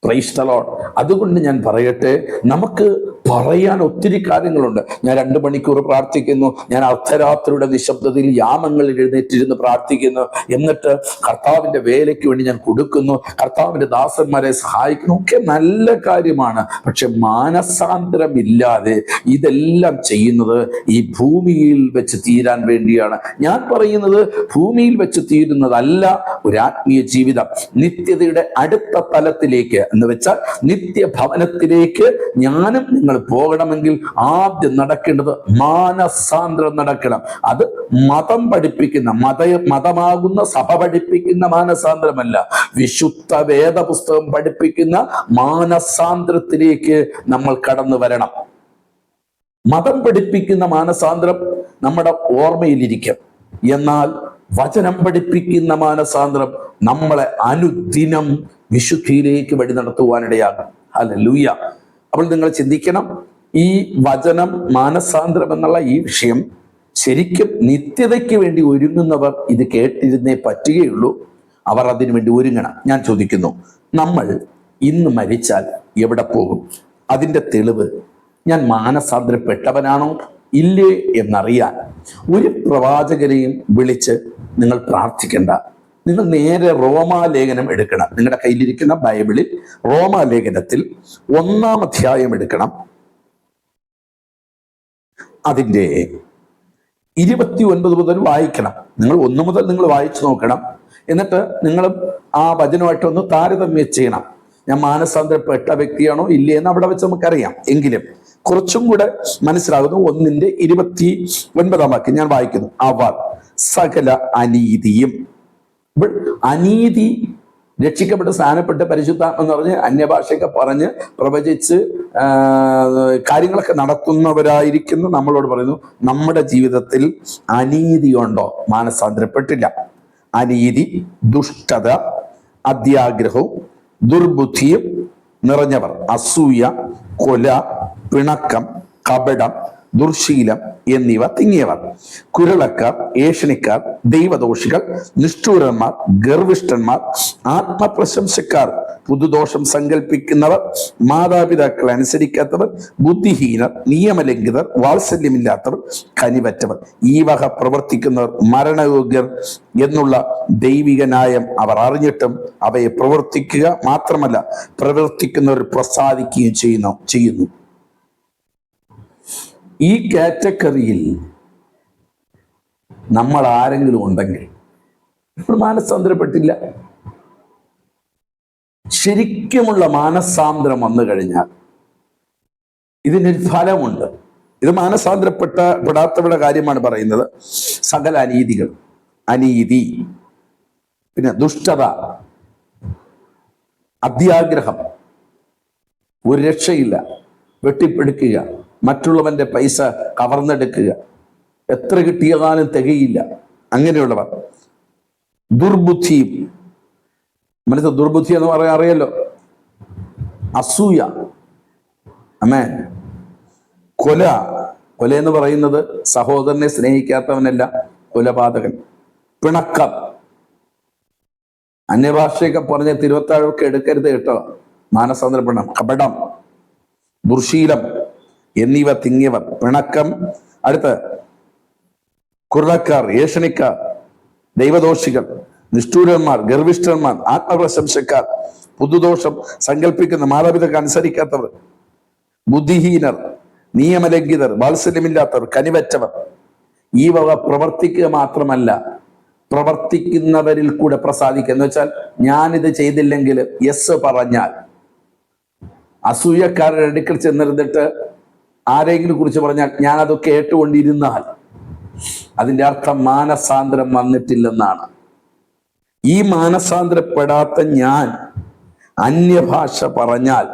Praise the Lord. അതുകൊണ്ട് ഞാൻ പറയട്ടെ, നമുക്ക് പറയാൻ ഒത്തിരി കാര്യങ്ങളുണ്ട്. ഞാൻ 2 മണിക്കൂർ പ്രാർത്ഥിക്കുന്നു, ഞാൻ അർദ്ധരാത്രിയുടെ നിശബ്ദതയിൽ യാമങ്ങളിൽ എഴുന്നേറ്റിരുന്ന് പ്രാർത്ഥിക്കുന്നു, എന്നിട്ട് കർത്താവിന്റെ വേലയ്ക്ക് വേണ്ടി ഞാൻ കൊടുക്കുന്നു, കർത്താവിന്റെ ദാസന്മാരെ സഹായിക്കുന്നു, ഒക്കെ നല്ല കാര്യമാണ്. പക്ഷെ മാനസാന്തരമില്ലാതെ ഇതെല്ലാം ചെയ്യുന്നത് ഈ ഭൂമിയിൽ വെച്ച് തീരാൻ വേണ്ടിയാണ്. ഞാൻ പറയുന്നത് ഭൂമിയിൽ വെച്ച് തീരുന്നതല്ല ഒരു ആത്മീയ ജീവിതം. നിത്യതയുടെ അടുത്ത തലത്തിലേക്ക് എന്ന് വെച്ചാൽ നിത്യഭവനത്തിലേക്ക് ഞാനും നിങ്ങൾ പോകണമെങ്കിൽ ആദ്യം നടക്കേണ്ടത് മാനസാന്തരം നടക്കണം. അത് മതം പഠിപ്പിക്കുന്ന മതമാകുന്ന സഭ പഠിപ്പിക്കുന്ന മാനസാന്തരമല്ല, വിശുദ്ധ വേദപുസ്തകം പഠിപ്പിക്കുന്ന മാനസാന്തരത്തിലേക്ക് നമ്മൾ കടന്നു വരണം. മതം പഠിപ്പിക്കുന്ന മാനസാന്തരം നമ്മുടെ ഓർമ്മയിലിരിക്കും, എന്നാൽ വചനം പഠിപ്പിക്കുന്ന മാനസാന്തരം നമ്മളെ അനുദിനം വിശുദ്ധിയിലേക്ക് വഴി നടത്തുവാനിടയാകും. ഹല്ലേലൂയ. അപ്പോൾ നിങ്ങൾ ചിന്തിക്കണം, ഈ വചനം മാനസാന്തരം എന്നുള്ള ഈ വിഷയം ശരിക്കും നിത്യതയ്ക്ക് വേണ്ടി ഒരുങ്ങുന്നവർ ഇത് കേട്ടിരുന്നേ പറ്റുകയുള്ളൂ. അവർ അതിനു വേണ്ടി ഒരുങ്ങണം. ഞാൻ ചോദിക്കുന്നു, നമ്മൾ ഇന്ന് മരിച്ചാൽ എവിടെ പോകും? അതിൻ്റെ തെളിവ് ഞാൻ മാനസാന്തരപ്പെട്ടവനാണോ ഇല്ലേ എന്നറിയാൻ ഒരു പ്രവാചകനെയും വിളിച്ച് നിങ്ങൾ പ്രാർത്ഥിക്കേണ്ട. നിങ്ങൾ നേരെ റോമാലേഖനം എടുക്കണം. നിങ്ങളുടെ കയ്യിലിരിക്കുന്ന ബൈബിളിൽ റോമാലേഖനത്തിൽ 1-ാം അധ്യായം എടുക്കണം. അതിൻ്റെ 29 മുതൽ വായിക്കണം. നിങ്ങൾ 1 മുതൽ നിങ്ങൾ വായിച്ചു നോക്കണം. എന്നിട്ട് നിങ്ങൾ ആ വചനമായിട്ടൊന്ന് താരതമ്യം ചെയ്യണം. ഞാൻ മാനസാന്തരപ്പെട്ട വ്യക്തിയാണോ ഇല്ലേ എന്ന് അവിടെ വെച്ച് നമുക്കറിയാം. എങ്കിലും കുറച്ചും കൂടെ മനസ്സിലാകുന്നു. 1-ന്റെ 29-ാം വാക്യം ഞാൻ വായിക്കുന്നു. അവർ സകല അനീതിയും, അനീതി രക്ഷിക്കപ്പെട്ട് സ്ഥാനപ്പെട്ട് പരിശുദ്ധാത്മ എന്ന് പറഞ്ഞ് അന്യഭാഷയൊക്കെ പറഞ്ഞ് പ്രവചിച്ച് കാര്യങ്ങളൊക്കെ നടത്തുന്നവരായിരിക്കുന്നു നമ്മളോട് പറയുന്നു, നമ്മുടെ ജീവിതത്തിൽ അനീതി ഉണ്ടോ? മാനസാന്തരപ്പെട്ടില്ല. അനീതി, ദുഷ്ടത, അത്യാഗ്രഹവും ദുർബുദ്ധിയും നിറഞ്ഞവർ, അസൂയ, കൊല, പിണക്കം, കപടം, ദുർശീലം എന്നിവ തിങ്ങിയവർ, കുരളക്കാർ, ഏഷണിക്കാർ, ദൈവദോഷികൾ, നിഷ്ഠൂരന്മാർ, ഗർവിഷ്ഠന്മാർ, ആത്മപ്രശംസക്കാർ, പുതുദോഷം സങ്കല്പിക്കുന്നവർ, മാതാപിതാക്കളെ അനുസരിക്കാത്തവർ, ബുദ്ധിഹീനർ, നിയമലംഘിതർ, വാത്സല്യമില്ലാത്തവർ, കനിവറ്റവർ, ഈ വക പ്രവർത്തിക്കുന്നവർ മരണയോഗ്യർ എന്നുള്ള ദൈവിക ന്യായം അവർ അറിഞ്ഞിട്ടും അവയെ പ്രവർത്തിക്കുക മാത്രമല്ല പ്രവർത്തിക്കുന്നവർ പ്രസാദിക്കുകയും ചെയ്യുന്നു. ഈ കാറ്റഗറിയിൽ നമ്മൾ ആരെങ്കിലും ഉണ്ടെങ്കിൽ നമ്മൾ മാനസാന്തരപ്പെട്ടില്ല. ശരിക്കുമുള്ള മാനസാന്തരം വന്നു കഴിഞ്ഞാൽ ഇതിനൊരു ഫലമുണ്ട്. ഇത് മാനസാന്തരപ്പെടാത്തവരുടെ കാര്യമാണ് പറയുന്നത്. സകല അനീതികൾ, അനീതി, പിന്നെ ദുഷ്ടത, അത്യാഗ്രഹം, ഒരു രക്ഷയില്ല, വെട്ടിപ്പിടിക്കുക, മറ്റുള്ളവന്റെ പൈസ കവർന്നെടുക്കുക, എത്ര കിട്ടിയാലും തികയില്ല, അങ്ങനെയുള്ളവർ. ദുർബുദ്ധിയും, മനസ്സിൽ ദുർബുദ്ധി എന്ന് പറയാൻ അറിയാലോ, അസൂയ, ആമേൻ. കൊല എന്ന് പറയുന്നത് സഹോദരനെ സ്നേഹിക്കാത്തവനല്ല കൊലപാതകൻ. പിണക്കം, അന്യഭാഷയൊക്കെ പറഞ്ഞ തിരുവത്താഴമൊക്കെ എടുക്കരുത് കേട്ടോ, മാനസാന്തരപ്പെടണം. കപടം, ദുർശീലം എന്നിവ തിങ്ങിയവർ, പിണക്കം. അടുത്ത് കുർളക്കാർ, ഏഷണിക്കാർ, ദൈവദോഷികൾ, നിഷ്ഠൂരന്മാർ, ഗർവിഷ്ഠന്മാർ, ആത്മപ്രശംസക്കാർ, പുതുദോഷം സങ്കല്പിക്കുന്ന, മാതാപിതാക്കൾ അനുസരിക്കാത്തവർ, ബുദ്ധിഹീനർ, നിയമലംഘിതർ, വാത്സല്യമില്ലാത്തവർ, കനിവറ്റവർ. ഈ വക പ്രവർത്തിക്കുക മാത്രമല്ല പ്രവർത്തിക്കുന്നവരിൽ കൂടെ പ്രസാദിക്കുക. എന്ന് വെച്ചാൽ ഞാനിത് ചെയ്തില്ലെങ്കിൽ യെസ് പറഞ്ഞാൽ, അസൂയക്കാരുടെ അടുക്കൽ ചെന്നിരുന്നിട്ട് ആരെങ്കിലും കുറിച്ച് പറഞ്ഞാൽ ഞാനത് കേട്ടുകൊണ്ടിരുന്നാൽ അതിൻ്റെ അർത്ഥം മാനസാന്തരം വന്നിട്ടില്ലെന്നാണ്. ഈ മാനസാന്തരപ്പെടാത്ത ഞാൻ അന്യഭാഷ പറഞ്ഞാൽ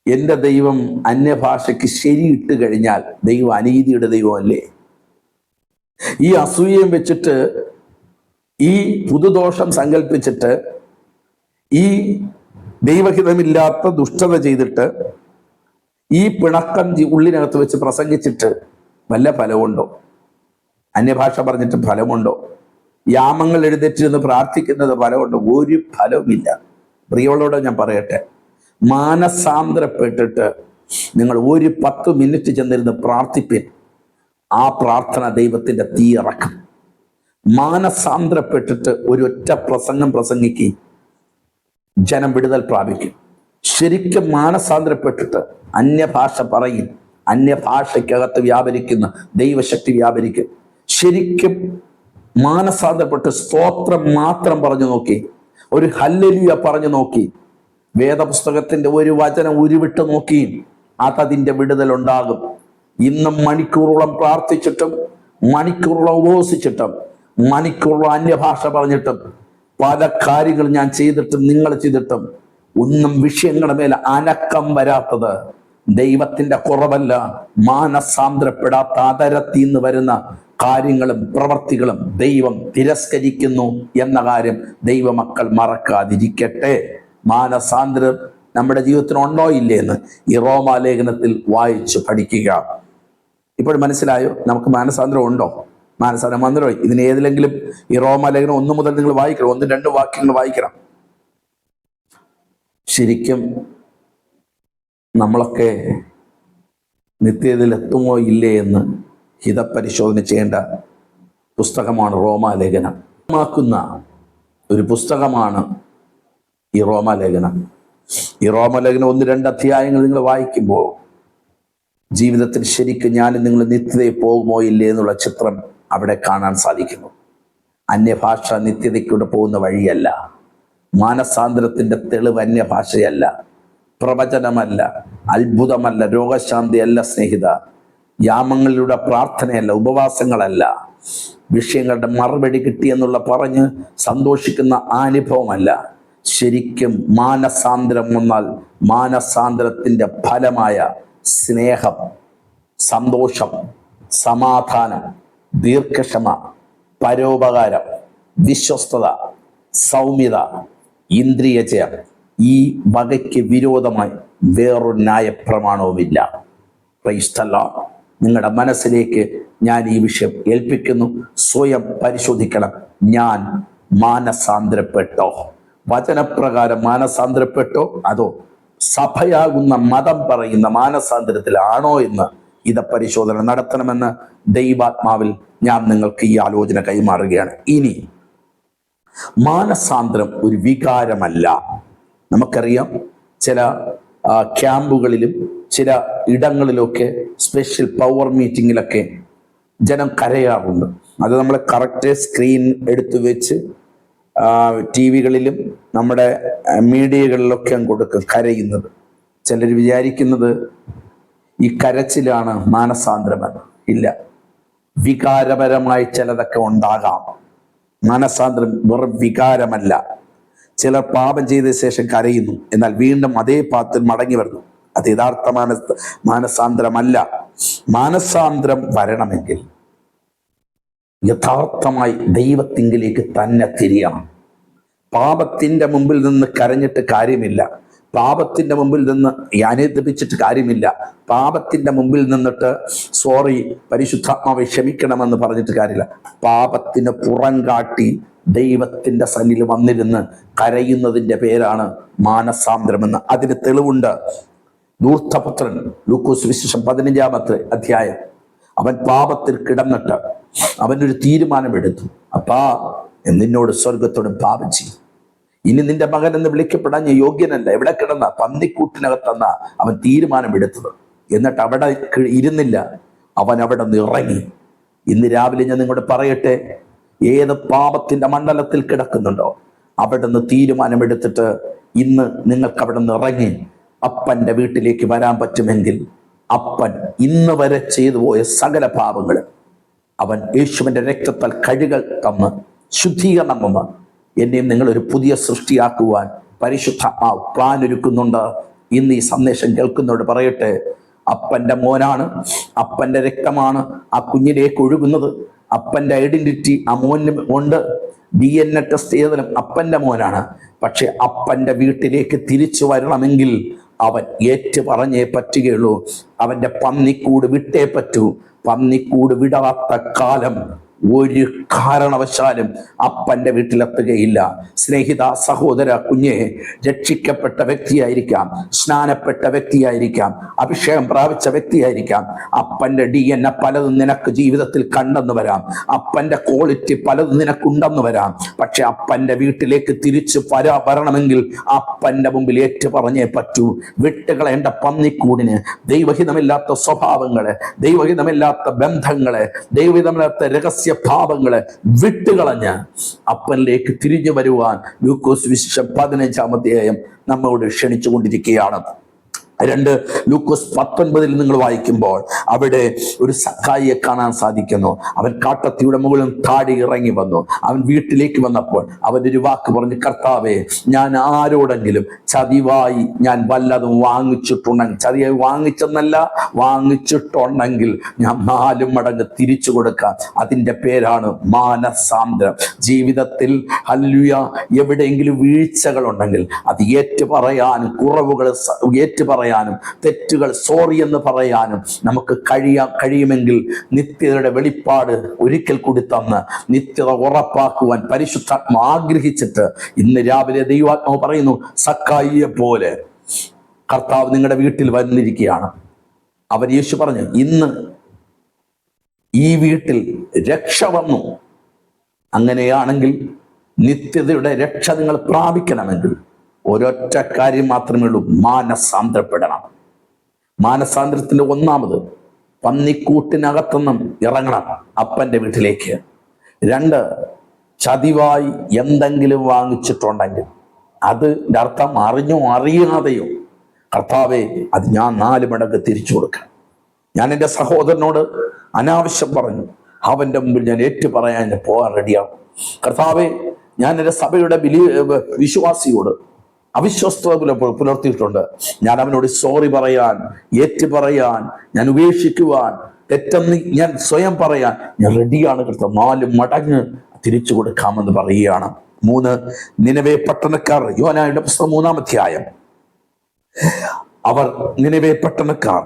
എൻ്റെ ദൈവം അന്യഭാഷയ്ക്ക് ശരിയിട്ട് കഴിഞ്ഞാൽ ദൈവം അനീതിയുടെ ദൈവമല്ലേ? ഈ അസൂയയും വെച്ചിട്ട്, ഈ പുതുദോഷം സങ്കല്പിച്ചിട്ട്, ഈ ദൈവഹിതമില്ലാത്ത ദുഷ്ടത ചെയ്തിട്ട്, ഈ പിണക്കം ഉള്ളിനകത്ത് വെച്ച് പ്രസംഗിച്ചിട്ട് വല്ല ഫലമുണ്ടോ? അന്യഭാഷ പറഞ്ഞിട്ട് ഫലമുണ്ടോ? യാമങ്ങൾ എഴുന്നേറ്റിരുന്ന് പ്രാർത്ഥിക്കുന്നത് ഫലമുണ്ടോ? ഒരു ഫലവുമില്ല. പ്രിയമുള്ളവരോട് ഞാൻ പറയട്ടെ, മാനസാന്തരപ്പെട്ടിട്ട് നിങ്ങൾ ഒരു 10 മിനിറ്റ് ചെന്നിരുന്ന് പ്രാർത്ഥിപ്പിൻ. ആ പ്രാർത്ഥന ദൈവത്തിൻ്റെ തീ ഇറക്കും. മാനസാന്തരപ്പെട്ടിട്ട് ഒരൊറ്റ പ്രസംഗം പ്രസംഗിക്ക്, ജനം വിടുതൽ പ്രാപിക്കും. ശരിക്കും മാനസാന്തരപ്പെട്ടിട്ട് അന്യഭാഷ പറയും, അന്യഭാഷയ്ക്കകത്ത് വ്യാപരിക്കുന്ന ദൈവശക്തി വ്യാപരിക്കും. ശരിക്കും മാനസാന്തരപ്പെട്ട് സ്തോത്രം മാത്രം പറഞ്ഞു നോക്കി, ഒരു ഹല്ലേലൂയ പറഞ്ഞു നോക്കി, വേദപുസ്തകത്തിന്റെ ഒരു വചനം ഉരുവിട്ട് നോക്കി, അതതിൻ്റെ വിടുതൽ ഉണ്ടാകും. ഇന്നും മണിക്കൂറോളം പ്രാർത്ഥിച്ചിട്ടും, മണിക്കൂറോളം ഉപവസിച്ചിട്ടും, മണിക്കൂറോളം അന്യഭാഷ പറഞ്ഞിട്ടും, പല കാര്യങ്ങൾ ഞാൻ ചെയ്തിട്ടും നിങ്ങൾ ചെയ്തിട്ടും ഒന്നും വിഷയങ്ങളുടെ മേലെ അനക്കം വരാത്തത് ദൈവത്തിന്റെ കുറവല്ല, മാനസാന്തരപ്പെടാത്ത അതരത്തിൽ നിന്ന് വരുന്ന കാര്യങ്ങളും പ്രവർത്തികളും ദൈവം തിരസ്കരിക്കുന്നു എന്ന കാര്യം ദൈവമക്കൾ മറക്കാതിരിക്കട്ടെ. മാനസാന്തരം നമ്മുടെ ജീവിതത്തിന് ഉണ്ടോ ഇല്ലേ എന്ന് ഈ റോമാലേഖനത്തിൽ വായിച്ച് പഠിക്കുക. ഇപ്പോൾ മനസ്സിലായോ നമുക്ക് മാനസാന്തരം ഉണ്ടോ? മാനസാന്തരം വന്നോ? ഇതിന് ഏതിലെങ്കിലും ഈ റോമാലേഖനം 1 മുതൽ നിങ്ങൾ വായിക്കണം, 1-2 വാക്യങ്ങൾ വായിക്കണം. ശരിക്കും നമ്മളൊക്കെ നിത്യതയിൽ എത്തുമോ ഇല്ലേ എന്ന് ഹിതപരിശോധന ചെയ്യേണ്ട പുസ്തകമാണ് റോമാലേഖനം. ക്കുന്ന ഒരു പുസ്തകമാണ് ഈ റോമാലേഖനം. ഈ റോമാലേഖനം 1-2 അധ്യായങ്ങൾ നിങ്ങൾ വായിക്കുമ്പോൾ ജീവിതത്തിൽ ശരിക്കും ഞാനും നിങ്ങൾ നിത്യതയിൽ പോകുമോ ഇല്ലേ എന്നുള്ള ചിത്രം അവിടെ കാണാൻ സാധിക്കുന്നു. അന്യഭാഷ നിത്യതയ്ക്കൂടെ പോകുന്ന വഴിയല്ല. മാനസാന്തരത്തിന്റെ തെളിവ് അന്യഭാഷയല്ല, പ്രവചനമല്ല, അത്ഭുതമല്ല, രോഗശാന്തിയല്ല സ്നേഹിത, യാമങ്ങളിലൂടെ പ്രാർത്ഥനയല്ല, ഉപവാസങ്ങളല്ല, വിഷയങ്ങളുടെ മറുപടി കിട്ടിയെന്നുള്ള പറഞ്ഞ് സന്തോഷിക്കുന്ന അനുഭവമല്ല. ശരിക്കും മാനസാന്തരം വന്നാൽ മാനസാന്തരത്തിന്റെ ഫലമായ സ്നേഹം, സന്തോഷം, സമാധാനം, ദീർഘക്ഷമ, പരോപകാരം, വിശ്വസ്തത, സൗമ്യത, ഇന്ദ്രിയജയം, ഈ വകയ്ക്ക് വിരോധമായി വേറൊരു ന്യായപ്രമാണവുമില്ല. Praise the Lord. നിങ്ങളുടെ മനസ്സിലേക്ക് ഞാൻ ഈ വിഷയം ഏൽപ്പിക്കുന്നു. സ്വയം പരിശോധിക്കണം. ഞാൻ മാനസാന്തരപ്പെട്ടോ? വചനപ്രകാരം മാനസാന്തരപ്പെട്ടോ? അതോ സഭയാകുന്ന മതം പറയുന്ന മാനസാന്തരത്തിലാണോ എന്ന് ഇത് പരിശോധന നടത്തണമെന്ന് ദൈവാത്മാവിൽ ഞാൻ നിങ്ങൾക്ക് ഈ ആലോചന കൈമാറുകയാണ്. ഇനി മാനസാന്തരം ഒരു വികാരമല്ല. നമുക്കറിയാം ചില ക്യാമ്പുകളിലും ചില ഇടങ്ങളിലൊക്കെ സ്പെഷ്യൽ പവർ മീറ്റിങ്ങിലൊക്കെ ജനം കരയാറുണ്ട്. അത് നമ്മൾ കറക്റ്റ് സ്ക്രീൻ എടുത്തു വെച്ച് TV-കളിലും നമ്മുടെ മീഡിയകളിലൊക്കെ കൊടുക്കും കരയുന്നത്. ചിലർ വിചാരിക്കുന്നത് ഈ കരച്ചിലാണ് മാനസാന്തരമെന്ന്. ഇല്ല, വികാരപരമായി ചിലതൊക്കെ ഉണ്ടാകാം. മാനസാന്തരം വെറും വികാരമല്ല. ചിലർ പാപം ചെയ്ത ശേഷം കരയുന്നു, എന്നാൽ വീണ്ടും അതേ പാപത്തിൽ മടങ്ങി വരുന്നു. അത് യഥാർത്ഥ മാനസാന്തരമല്ല. മാനസാന്തരം വരണമെങ്കിൽ യഥാർത്ഥമായി ദൈവത്തിങ്കിലേക്ക് തന്നെ തിരിയണം. പാപത്തിന്റെ മുമ്പിൽ നിന്ന് കരഞ്ഞിട്ട് കാര്യമില്ല. പാപത്തിന്റെ മുമ്പിൽ നിന്ന് അനുദപിച്ചിട്ട് കാര്യമില്ല. പാപത്തിന്റെ മുമ്പിൽ നിന്നിട്ട് സോറി പരിശുദ്ധാത്മാവെ ക്ഷമിക്കണമെന്ന് പറഞ്ഞിട്ട് കാര്യമില്ല. പാപത്തിന് പുറം കാട്ടി ദൈവത്തിന്റെ സന്നിധിയിൽ വന്നിരുന്ന് കരയുന്നതിന്റെ പേരാണ് മാനസാന്തരമെന്ന്. അതിന് തെളിവുണ്ട്. ധൂർത്തപുത്രൻ ലൂക്കോസ് വിശേഷം 15-ാമത്തെ അധ്യായം, അവൻ പാപത്തിൽ കിടന്നിട്ട് അവനൊരു തീരുമാനമെടുത്തു. അപ്പാ, നിന്നോട് സ്വർഗത്തോടും പാപം ചെയ്യും. ഇനി നിന്റെ മകൻ എന്ന് വിളിക്കപ്പെടാൻ ഞാൻ യോഗ്യനല്ല. എവിടെ കിടന്ന പന്നിക്കൂട്ടിനകത്തെന്ന അവൻ തീരുമാനമെടുത്തത്. എന്നിട്ട് അവിടെ ഇരുന്നില്ല, അവൻ അവിടെ നിന്ന് ഇറങ്ങി. ഇന്ന് രാവിലെ ഞാൻ നിങ്ങളോട് പറയട്ടെ, ഏത് പാപത്തിന്റെ മണ്ഡലത്തിൽ കിടക്കുന്നുണ്ടോ അവിടെ നിന്ന് തീരുമാനമെടുത്തിട്ട് ഇന്ന് നിങ്ങൾക്ക് അവിടെ നിന്ന് ഇറങ്ങി അപ്പന്റെ വീട്ടിലേക്ക് വരാൻ പറ്റുമെങ്കിൽ അപ്പൻ ഇന്ന് വരെ ചെയ്തു പോയ സകല പാപങ്ങളും അവൻ യേശുവിന്റെ രക്തത്താൽ കഴുകൽ തന്ന് ശുദ്ധീകരണം തന്ന് എന്നെയും നിങ്ങളൊരു പുതിയ സൃഷ്ടിയാക്കുവാൻ പരിശുദ്ധ പ്ലാൻ ഒരുക്കുന്നുണ്ട്. ഇന്ന് ഈ സന്ദേശം കേൾക്കുന്നവരോട് പറയട്ടെ, അപ്പന്റെ മോനാണ്, അപ്പന്റെ രക്തമാണ് ആ കുഞ്ഞിലേക്ക് ഒഴുകുന്നത്. അപ്പന്റെ ഐഡന്റിറ്റി ആ മോനും ഉണ്ട്. DNA ടെസ്റ്റ് ചെയ്തതിലും അപ്പന്റെ മോനാണ്. പക്ഷെ അപ്പന്റെ വീട്ടിലേക്ക് തിരിച്ചു വരണമെങ്കിൽ അവൻ ഏറ്റു പറഞ്ഞേ പറ്റുകയുള്ളൂ. അവന്റെ പന്നിക്കൂട് വിട്ടേ പറ്റൂ. പന്നിക്കൂട് വിടാത്ത കാലം ഒരു കാരണവശാലും അപ്പൻ്റെ വീട്ടിലെത്തുകയില്ല. സ്നേഹിത, സഹോദര, കുഞ്ഞെ, രക്ഷിക്കപ്പെട്ട വ്യക്തിയായിരിക്കാം, സ്നാനപ്പെട്ട വ്യക്തിയായിരിക്കാം, അഭിഷേകം പ്രാപിച്ച വ്യക്തിയായിരിക്കാം. അപ്പൻ്റെ DNA പലതും നിനക്ക് ജീവിതത്തിൽ കണ്ടെന്ന് വരാം, അപ്പൻ്റെ ക്വാളിറ്റി പലതും നിനക്കുണ്ടെന്ന് വരാം. പക്ഷെ അപ്പൻ്റെ വീട്ടിലേക്ക് തിരിച്ചു വരണമെങ്കിൽ അപ്പൻ്റെ മുമ്പിൽ ഏറ്റു പറഞ്ഞേ പറ്റൂ. വിട്ടുകളയേണ്ട പന്നിക്കൂടിന്, ദൈവഹിതമില്ലാത്ത സ്വഭാവങ്ങളെ, ദൈവഹിതമില്ലാത്ത ബന്ധങ്ങളെ, ദൈവഹിതമില്ലാത്ത രഹസ്യ ഭാവങ്ങളെ വിട്ടുകളഞ്ഞ് അപ്പനിലേക്ക് തിരിഞ്ഞു വരുവാൻ ലൂക്കോസ് വിശേഷം 15-ാം അധ്യായം നമ്മോട് ക്ഷണിച്ചുകൊണ്ടിരിക്കുകയാണ്. 2 ലൂക്കോസ് 19 നിങ്ങൾ വായിക്കുമ്പോൾ അവിടെ ഒരു സക്കായിയെ കാണാൻ സാധിക്കുന്നു. അവൻ കാട്ടത്തിയുടെ മുകളിൽ താടി ഇറങ്ങി വന്നു. അവൻ വീട്ടിലേക്ക് വന്നപ്പോൾ അവനൊരു വാക്ക് പറഞ്ഞു, കർത്താവേ, ഞാൻ ആരോടെങ്കിലും ചതിവായി ഞാൻ വല്ലതും വാങ്ങിച്ചിട്ടുണ്ടെങ്കിൽ, ചതിയായി വാങ്ങിച്ചെന്നല്ല, വാങ്ങിച്ചിട്ടുണ്ടെങ്കിൽ ഞാൻ 4 മടങ്ങ് തിരിച്ചു കൊടുക്കാം. അതിൻ്റെ പേരാണ് മാനസാന്തരം. ജീവിതത്തിൽ ഹല്ലേലൂയ എവിടെയെങ്കിലും വീഴ്ചകളുണ്ടെങ്കിൽ അത് ഏറ്റുപറയാനും, കുറവുകൾ ഏറ്റുപറയാനും, തെറ്റുകൾ സോറി എന്ന് പറയാനും നമുക്ക് കഴിയുമെങ്കിൽ നിത്യതയുടെ വെളിപ്പാട് ഒരിക്കൽ കൂടി തന്ന് നിത്യത ഉറപ്പാക്കുവാൻ പരിശുദ്ധാത്മ ആഗ്രഹിച്ചിട്ട് ഇന്ന് രാവിലെ ദൈവാത്മാവ് പറയുന്നു, സക്കായിയെ പോലെ കർത്താവ് നിങ്ങളുടെ വീട്ടിൽ വന്നിരിക്കുകയാണ്. അവൻ യേശു പറഞ്ഞു, ഇന്ന് ഈ വീട്ടിൽ രക്ഷ വന്നു. അങ്ങനെയാണെങ്കിൽ നിത്യതയുടെ രക്ഷ നിങ്ങൾ പ്രാപിക്കണമെങ്കിൽ ഒരൊറ്റ കാര്യം മാത്രമേ ഉള്ളൂ, മാനസാന്തരപ്പെടണം. മാനസാന്തരത്തിന്റെ ഒന്നാമത് പന്നിക്കൂട്ടിനകത്തുനിന്നും ഇറങ്ങണം അപ്പൻ്റെ വീട്ടിലേക്ക്. 2, ചതിവായി എന്തെങ്കിലും വാങ്ങിച്ചിട്ടുണ്ടെങ്കിൽ അതിൻ്റെ അർത്ഥം അറിഞ്ഞോ അറിയാതെയോ, കർത്താവേ, അത് ഞാൻ 4 മടങ്ങ് തിരിച്ചു കൊടുക്കണം. ഞാൻ എൻ്റെ സഹോദരനോട് അനാവശ്യം പറഞ്ഞു, അവൻ്റെ മുമ്പിൽ ഞാൻ ഏറ്റു പറയാൻ പോകാൻ റെഡിയാണ്. കർത്താവേ, ഞാൻ എൻ്റെ സഭയുടെ വിശ്വാസിയോട് അവിശ്വസ്തത പുലർത്തിയിട്ടുണ്ട്. ഞാൻ അവനോട് സോറി പറയാൻ, ഏറ്റു പറയാൻ, ഞാൻ ഉപേക്ഷിക്കുവാൻ, തെറ്റെന്ന് ഞാൻ സ്വയം പറയാൻ ഞാൻ റെഡിയാണ്. കർത്താവ് 4 മടങ്ങ് തിരിച്ചു കൊടുക്കാമെന്ന് പറയുകയാണ്. 3, നിനവെ പട്ടണക്കാർ, യോനായുടെ പുസ്തകം 3-ാം അധ്യായം. അവർ നിനവെ പട്ടണക്കാർ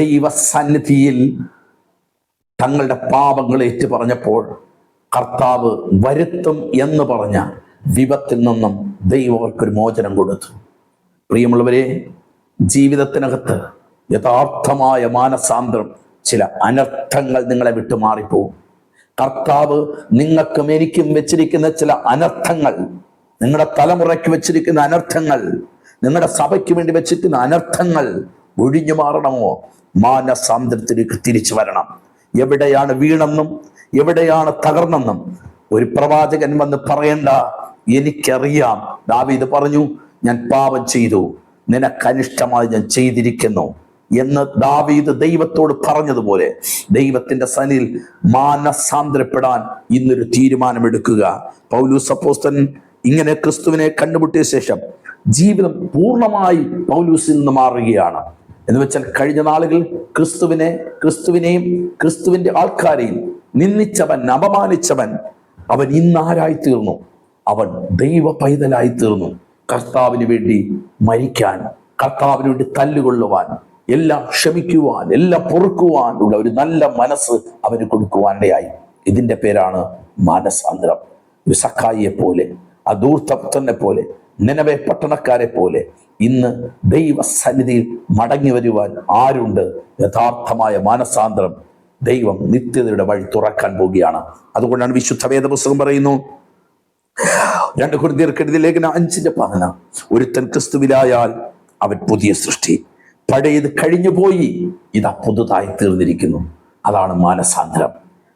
ദൈവസന്നിധിയിൽ തങ്ങളുടെ പാപങ്ങൾ ഏറ്റു പറഞ്ഞപ്പോൾ കർത്താവ് വരുത്തും എന്ന് പറഞ്ഞ വിപത്തിൽ നിന്നും ദൈവം അവർക്കൊരു മോചനം കൊടുത്തു. പ്രിയമുള്ളവരെ, ജീവിതത്തിനകത്ത് യഥാർത്ഥമായ മാനസാന്തരം ചില അനർത്ഥങ്ങൾ നിങ്ങളെ വിട്ടുമാറിപ്പോവും. കർത്താവ് നിങ്ങൾക്കും എനിക്കും വെച്ചിരിക്കുന്ന ചില അനർത്ഥങ്ങൾ, നിങ്ങളുടെ തലമുറയ്ക്ക് വെച്ചിരിക്കുന്ന അനർത്ഥങ്ങൾ, നിങ്ങളുടെ സഭയ്ക്ക് വേണ്ടി വെച്ചിരിക്കുന്ന അനർത്ഥങ്ങൾ ഒഴിഞ്ഞു മാറണമോ? മാനസാന്തരത്തിലേക്ക് തിരിച്ചു വരണം. എവിടെയാണ് വീണെന്നും എവിടെയാണ് തകർന്നെന്നും ഒരു പ്രവാചകൻ വന്ന് പറയേണ്ട, എനിക്കറിയാം. ദാവീദ് പറഞ്ഞു, ഞാൻ പാപം ചെയ്തു, നിനക്കനിഷ്ടമായി ഞാൻ ചെയ്തിരിക്കുന്നു എന്ന് ദാവീദ് ദൈവത്തോട് പറഞ്ഞതുപോലെ ദൈവത്തിന്റെ സന്നിധിയിൽ മാനസാന്തരപ്പെടാൻ ഇന്നൊരു തീരുമാനമെടുക്കുക. പൗലോസ് അപ്പോസ്തലൻ ഇങ്ങനെ ക്രിസ്തുവിനെ കണ്ടുമുട്ടിയ ശേഷം ജീവിതം പൂർണ്ണമായി പൗലോസിൽ നിന്ന് മാറുകയാണ്. എന്ന് വെച്ചാൽ കഴിഞ്ഞ നാളുകൾ ക്രിസ്തുവിനെയും ക്രിസ്തുവിന്റെ ആൾക്കാരെയും നിന്ദിച്ചവൻ, അപമാനിച്ചവൻ, അവൻ ഇന്നാരായി തീർന്നു? അവൻ ദൈവ പൈതലായി തീർന്നു. കർത്താവിന് വേണ്ടി മരിക്കാൻ, കർത്താവിന് വേണ്ടി തല്ലുകൊള്ളുവാൻ, എല്ലാം ക്ഷമിക്കുവാൻ, എല്ലാം പൊറുക്കുവാൻ ഉള്ള ഒരു നല്ല മനസ്സ് അവന് കൊടുക്കുവാനിടയായി. ഇതിന്റെ പേരാണ് മാനസാന്തരം. ഒരു സക്കായിയെ പോലെ, ആ ധൂർത്തപുത്രനെ പോലെ, നിനവെ പട്ടണക്കാരെ പോലെ ഇന്ന് ദൈവസന്നിധിയിൽ മടങ്ങി വരുവാൻ ആരുണ്ട്? യഥാർത്ഥമായ മാനസാന്തരം ദൈവം നിത്യതയുടെ വഴി തുറക്കാൻ പോവുകയാണ്. അതുകൊണ്ടാണ് വിശുദ്ധ വേദപുസ്തകം പറയുന്നു, 2 കൊരിന്ത്യർക്ക് എഴുതിയ ലേഖനം 5:10, ഒരുത്തൻ ക്രിസ്തുവിലായാൽ അവൻ പുതിയ സൃഷ്ടി, പഴയത് കഴിഞ്ഞു പോയി, ഇതാ പുതുതായി തീർന്നിരിക്കുന്നു. അതാണ് മാനസാന്തരം.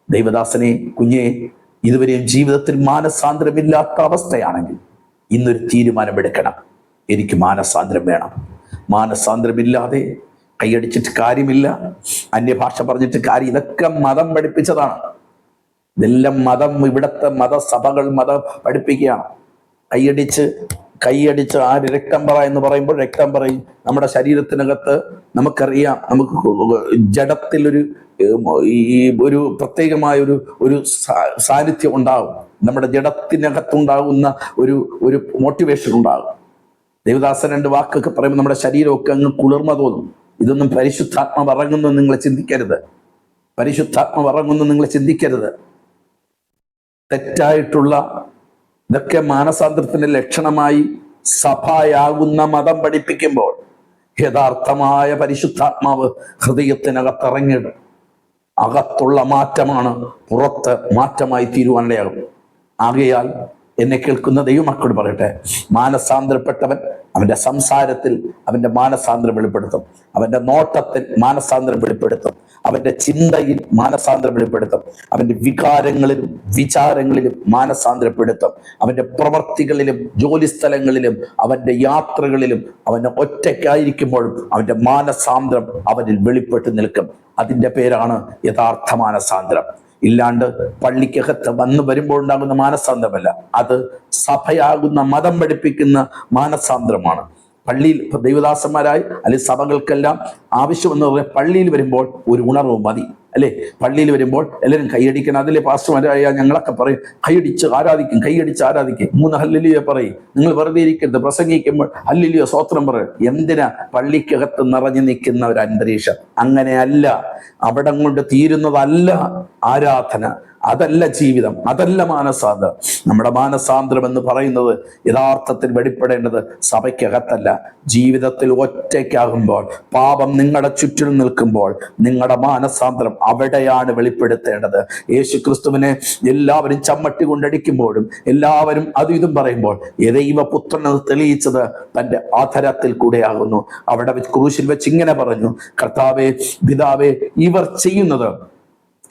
ദൈവദാസനെ, കുഞ്ഞെ, ഇതുവരെയും ജീവിതത്തിൽ മാനസാന്തരമില്ലാത്ത അവസ്ഥയാണെങ്കിൽ ഇന്നൊരു തീരുമാനമെടുക്കണം. എനിക്ക് മാനസാന്തരം വേണം. മാനസാന്തരമില്ലാതെ കൈയടിച്ചിട്ട് കാര്യമില്ല, അന്യഭാഷ പറഞ്ഞിട്ട് കാര്യം. ഇതൊക്കെ മതം പഠിപ്പിച്ചതാണ്. ഇതെല്ലാം മതം, ഇവിടുത്തെ മതസഭകൾ മതം പഠിപ്പിക്കുകയാണ്. കൈയടിച്ച് ആര് രക്തം പറ എന്ന് പറയുമ്പോൾ രക്തം പറയും. നമ്മുടെ ശരീരത്തിനകത്ത് നമുക്കറിയാം, നമുക്ക് ജഡത്തിലൊരു ഒരു പ്രത്യേകമായ ഒരു സാന്നിധ്യം ഉണ്ടാകും. നമ്മുടെ ജഡത്തിനകത്തുണ്ടാകുന്ന ഒരു മോട്ടിവേഷൻ ഉണ്ടാകും. ദേവദാസൻ 2 വാക്കൊക്കെ പറയുമ്പോൾ നമ്മുടെ ശരീരമൊക്കെ അങ്ങ് കുളിർമ തോന്നും. ഇതൊന്നും പരിശുദ്ധാത്മാവ് ഇറങ്ങുന്നു നിങ്ങൾ ചിന്തിക്കരുത്. പരിശുദ്ധാത്മാവ് ഇറങ്ങുന്നു നിങ്ങൾ ചിന്തിക്കരുത്. തെറ്റായിട്ടുള്ള ഇതൊക്കെ മാനസാന്തരത്തിന്റെ ലക്ഷണമായി സഭയാകുന്ന മതം പഠിപ്പിക്കുമ്പോൾ യഥാർത്ഥമായ പരിശുദ്ധാത്മാവ് ഹൃദയത്തിനകത്തിറങ്ങിയിടും. അകത്തുള്ള മാറ്റമാണ് പുറത്ത് മാറ്റമായി തീരുവാനിടയാകും. ആകയാൽ എന്നെ കേൾക്കുന്ന ദൈവമക്കളോട് പറയട്ടെ, മാനസാന്തരപ്പെട്ടവൻ അവന്റെ സംസാരത്തിൽ അവന്റെ മാനസാന്തരം വെളിപ്പെടുത്തും, അവന്റെ നോട്ടത്തിൽ മാനസാന്തരം വെളിപ്പെടുത്തും, അവന്റെ ചിന്തയിൽ മാനസാന്തരം വെളിപ്പെടുത്തും, അവന്റെ വികാരങ്ങളിലും വിചാരങ്ങളിലും മാനസാന്തരപ്പെടുത്തും, അവന്റെ പ്രവർത്തികളിലും ജോലിസ്ഥലങ്ങളിലും അവന്റെ യാത്രകളിലും അവന്റെ ഒറ്റയ്ക്കായിരിക്കുമ്പോഴും അവന്റെ മാനസാന്തരം അവനിൽ വെളിപ്പെട്ട് നിൽക്കും. അതിൻ്റെ പേരാണ് യഥാർത്ഥ മാനസാന്തരം. ഇല്ലാണ്ട് പള്ളിക്കകത്ത് വന്നു വരുമ്പോൾ ഉണ്ടാകുന്ന മാനസാന്തരമല്ല, അത് സഭയാകുന്ന മതം പഠിപ്പിക്കുന്ന മാനസാന്തരമാണ്. പള്ളിയിൽ ഇപ്പൊ ദൈവദാസന്മാരായി അല്ലെങ്കിൽ സഭകൾക്കെല്ലാം ആവശ്യമെന്ന് പറഞ്ഞാൽ പള്ളിയിൽ വരുമ്പോൾ ഒരു ഉണർവ് മതി, അല്ലേ? പള്ളിയിൽ വരുമ്പോൾ എല്ലാവരും കൈയടിക്കണം. അതിലെ പാസ്റ്റർമാരായ ഞങ്ങളൊക്കെ പറയും കൈയടിച്ച് ആരാധിക്കും, കൈയടിച്ച് ആരാധിക്കും. 3 ഹല്ലേലൂയ പറയും. നിങ്ങൾ വെറുതെ ഇരിക്കരുത്, പ്രസംഗിക്കുമ്പോൾ ഹല്ലേലൂയ സ്വോത്രം പറയും. എന്തിനാ? പള്ളിക്കകത്ത് നിറഞ്ഞു നിൽക്കുന്ന ഒരു അന്തരീക്ഷം. അങ്ങനെയല്ല, അവിടം കൊണ്ട് തീരുന്നതല്ല ആരാധന, അതല്ല ജീവിതം, അതല്ല മാനസാന്തരം. നമ്മുടെ മാനസാന്തരം എന്ന് പറയുന്നത് യഥാർത്ഥത്തിൽ വെളിപ്പെടേണ്ടത് സഭയ്ക്കകത്തല്ല, ജീവിതത്തിൽ ഒറ്റയ്ക്കാകുമ്പോൾ, പാപം നിങ്ങളുടെ ചുറ്റിലും നിൽക്കുമ്പോൾ നിങ്ങളുടെ മാനസാന്തരം അവിടെയാണ് വെളിപ്പെടുത്തേണ്ടത്. യേശു ക്രിസ്തുവിനെ എല്ലാവരും ചമ്മട്ടി കൊണ്ടടിക്കുമ്പോഴും എല്ലാവരും അതും ഇതും പറയുമ്പോൾ ദൈവപുത്രൻ എന്ന് തെളിയിച്ചത് തൻ്റെ അധരത്തിൽ കൂടെയാകുന്നു. അവിടെ ക്രൂശിൽ വെച്ച് ഇങ്ങനെ പറഞ്ഞു, കർത്താവേ പിതാവേ, ഇവർ ചെയ്യുന്നത്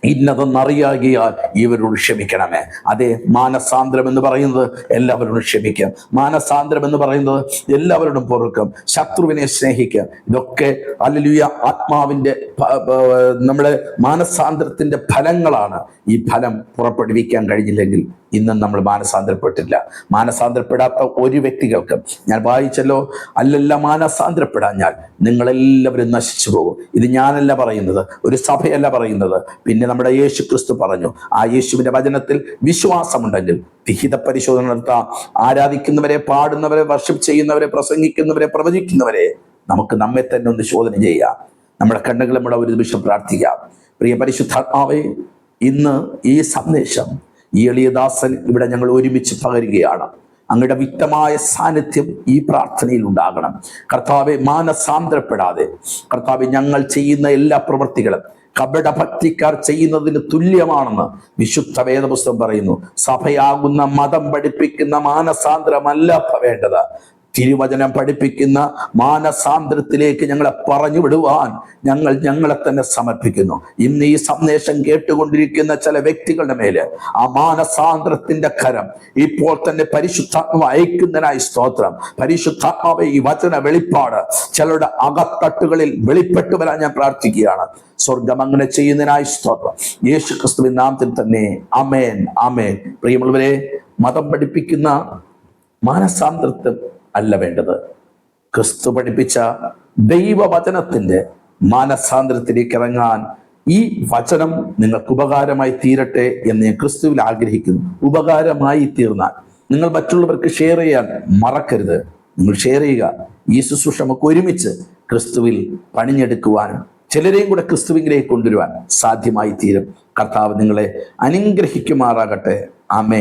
ഇന്നതെന്നറിയാകിയാൽ ഇവരോട് ക്ഷമിക്കണമേ. അതേ, മാനസാന്തരം എന്ന് പറയുന്നത് എല്ലാവരോടും ക്ഷമിക്കാം, മാനസാന്തരം എന്ന് പറയുന്നത് എല്ലാവരോടും പൊറുക്കാം, ശത്രുവിനെ സ്നേഹിക്കാം. ഇതൊക്കെ ഹല്ലേലൂയ ആത്മാവിൻ്റെ നമ്മുടെ മാനസാന്തരത്തിന്റെ ഫലങ്ങളാണ്. ഈ ഫലം പുറപ്പെടുവിക്കാൻ കഴിഞ്ഞില്ലെങ്കിൽ ഇന്നും നമ്മൾ മാനസാന്തരപ്പെട്ടില്ല. മാനസാന്തരപ്പെടാത്ത ഒരു വ്യക്തികൾക്കും ഞാൻ വായിച്ചല്ലോ, അല്ലല്ല മാനസാന്തരപ്പെടാഞ്ഞാൽ നിങ്ങളെല്ലാവരും നശിച്ചു പോകും. ഇത് ഞാനല്ല പറയുന്നത്, ഒരു സഭയല്ല പറയുന്നത്, പിന്നെ നമ്മുടെ യേശു ക്രിസ്തു പറഞ്ഞു. ആ യേശുവിന്റെ വചനത്തിൽ വിശ്വാസമുണ്ടെങ്കിൽ വിഹിത പരിശോധന നടത്താം. ആരാധിക്കുന്നവരെ, പാടുന്നവരെ, വർഷിപ്പ് ചെയ്യുന്നവരെ, പ്രസംഗിക്കുന്നവരെ, പ്രവചിക്കുന്നവരെ നമുക്ക് നമ്മെ തന്നെ ഒന്ന് ശോധന ചെയ്യാം. നമ്മുടെ കണ്ണുകൾ നമ്മുടെ ഒരു നിമിഷം പ്രാർത്ഥിക്കാം. പ്രിയ പരിശുദ്ധാത്മാവേ, ഇന്ന് ഈ സന്ദേശം ഈ എളിയദാസൻ ഇവിടെ ഞങ്ങൾ ഒരുമിച്ച് പകരുകയാണ്. അങ്ങയുടെ വ്യക്തമായ സാന്നിധ്യം ഈ പ്രാർത്ഥനയിൽ ഉണ്ടാകണം. കർത്താവെ, മാനസാന്തരപ്പെടാതെ കർത്താവെ, ഞങ്ങൾ ചെയ്യുന്ന എല്ലാ പ്രവൃത്തികളും കപടഭക്തിക്കാർ ചെയ്യുന്നതിന് തുല്യമാണെന്ന് വിശുദ്ധ വേദപുസ്തകം പറയുന്നു. സഭയാകുന്ന മതം പഠിപ്പിക്കുന്ന മാനസാന്തരമല്ല വേണ്ടത്, തിരുവചനം പഠിപ്പിക്കുന്ന മാനസാന്തരത്തിലേക്ക് ഞങ്ങളെ പറഞ്ഞു വിടുവാൻ ഞങ്ങളെ തന്നെ സമർപ്പിക്കുന്നു. ഇന്ന് ഈ സന്ദേശം കേട്ടുകൊണ്ടിരിക്കുന്ന ചില വ്യക്തികളുടെ മേല് ആ മാനസാന്തരത്തിന്റെ കരം ഇപ്പോൾ തന്നെ പരിശുദ്ധാത്മാവ് അയക്കുന്നതിനായി സ്തോത്രം. പരിശുദ്ധാത്മാവ് ഈ വചന വെളിപ്പാട് ചിലരുടെ അകത്തട്ടുകളിൽ വെളിപ്പെട്ടു വരാൻ ഞാൻ പ്രാർത്ഥിക്കുകയാണ്. സ്വർഗം അങ്ങനെ ചെയ്യുന്നതിനായി സ്തോത്രം. യേശു ക്രിസ്തുവിൻ നാമത്തിൽ തന്നെ ആമേൻ, ആമേൻ. പ്രിയമുള്ളവരെ, മതം പഠിപ്പിക്കുന്ന മാനസാന്തരത്തെ അല്ല വേണ്ടത്, ക്രിസ്തു പഠിപ്പിച്ച ദൈവവചനത്തിന്റെ മാനസാന്തരത്തിലേക്ക് ഇറങ്ങാൻ ഈ വചനം നിങ്ങൾക്ക് ഉപകാരമായി തീരട്ടെ എന്ന് ഞാൻ ക്രിസ്തുവിൽ ആഗ്രഹിക്കുന്നു. ഉപകാരമായി തീർന്നാൽ നിങ്ങൾ മറ്റുള്ളവർക്ക് ഷെയർ ചെയ്യാൻ മറക്കരുത്. നിങ്ങൾ ഷെയർ ചെയ്യുക. ഈ ശുശ്രൂഷ നമുക്ക് ഒരുമിച്ച് ക്രിസ്തുവിൽ പണിഞ്ഞെടുക്കുവാനും ചിലരെയും കൂടെ ക്രിസ്തുവിലേക്ക് കൊണ്ടുവരുവാൻ സാധ്യമായി തീരും. കർത്താവ് നിങ്ങളെ അനുഗ്രഹിക്കുമാറാകട്ടെ. ആമേൻ.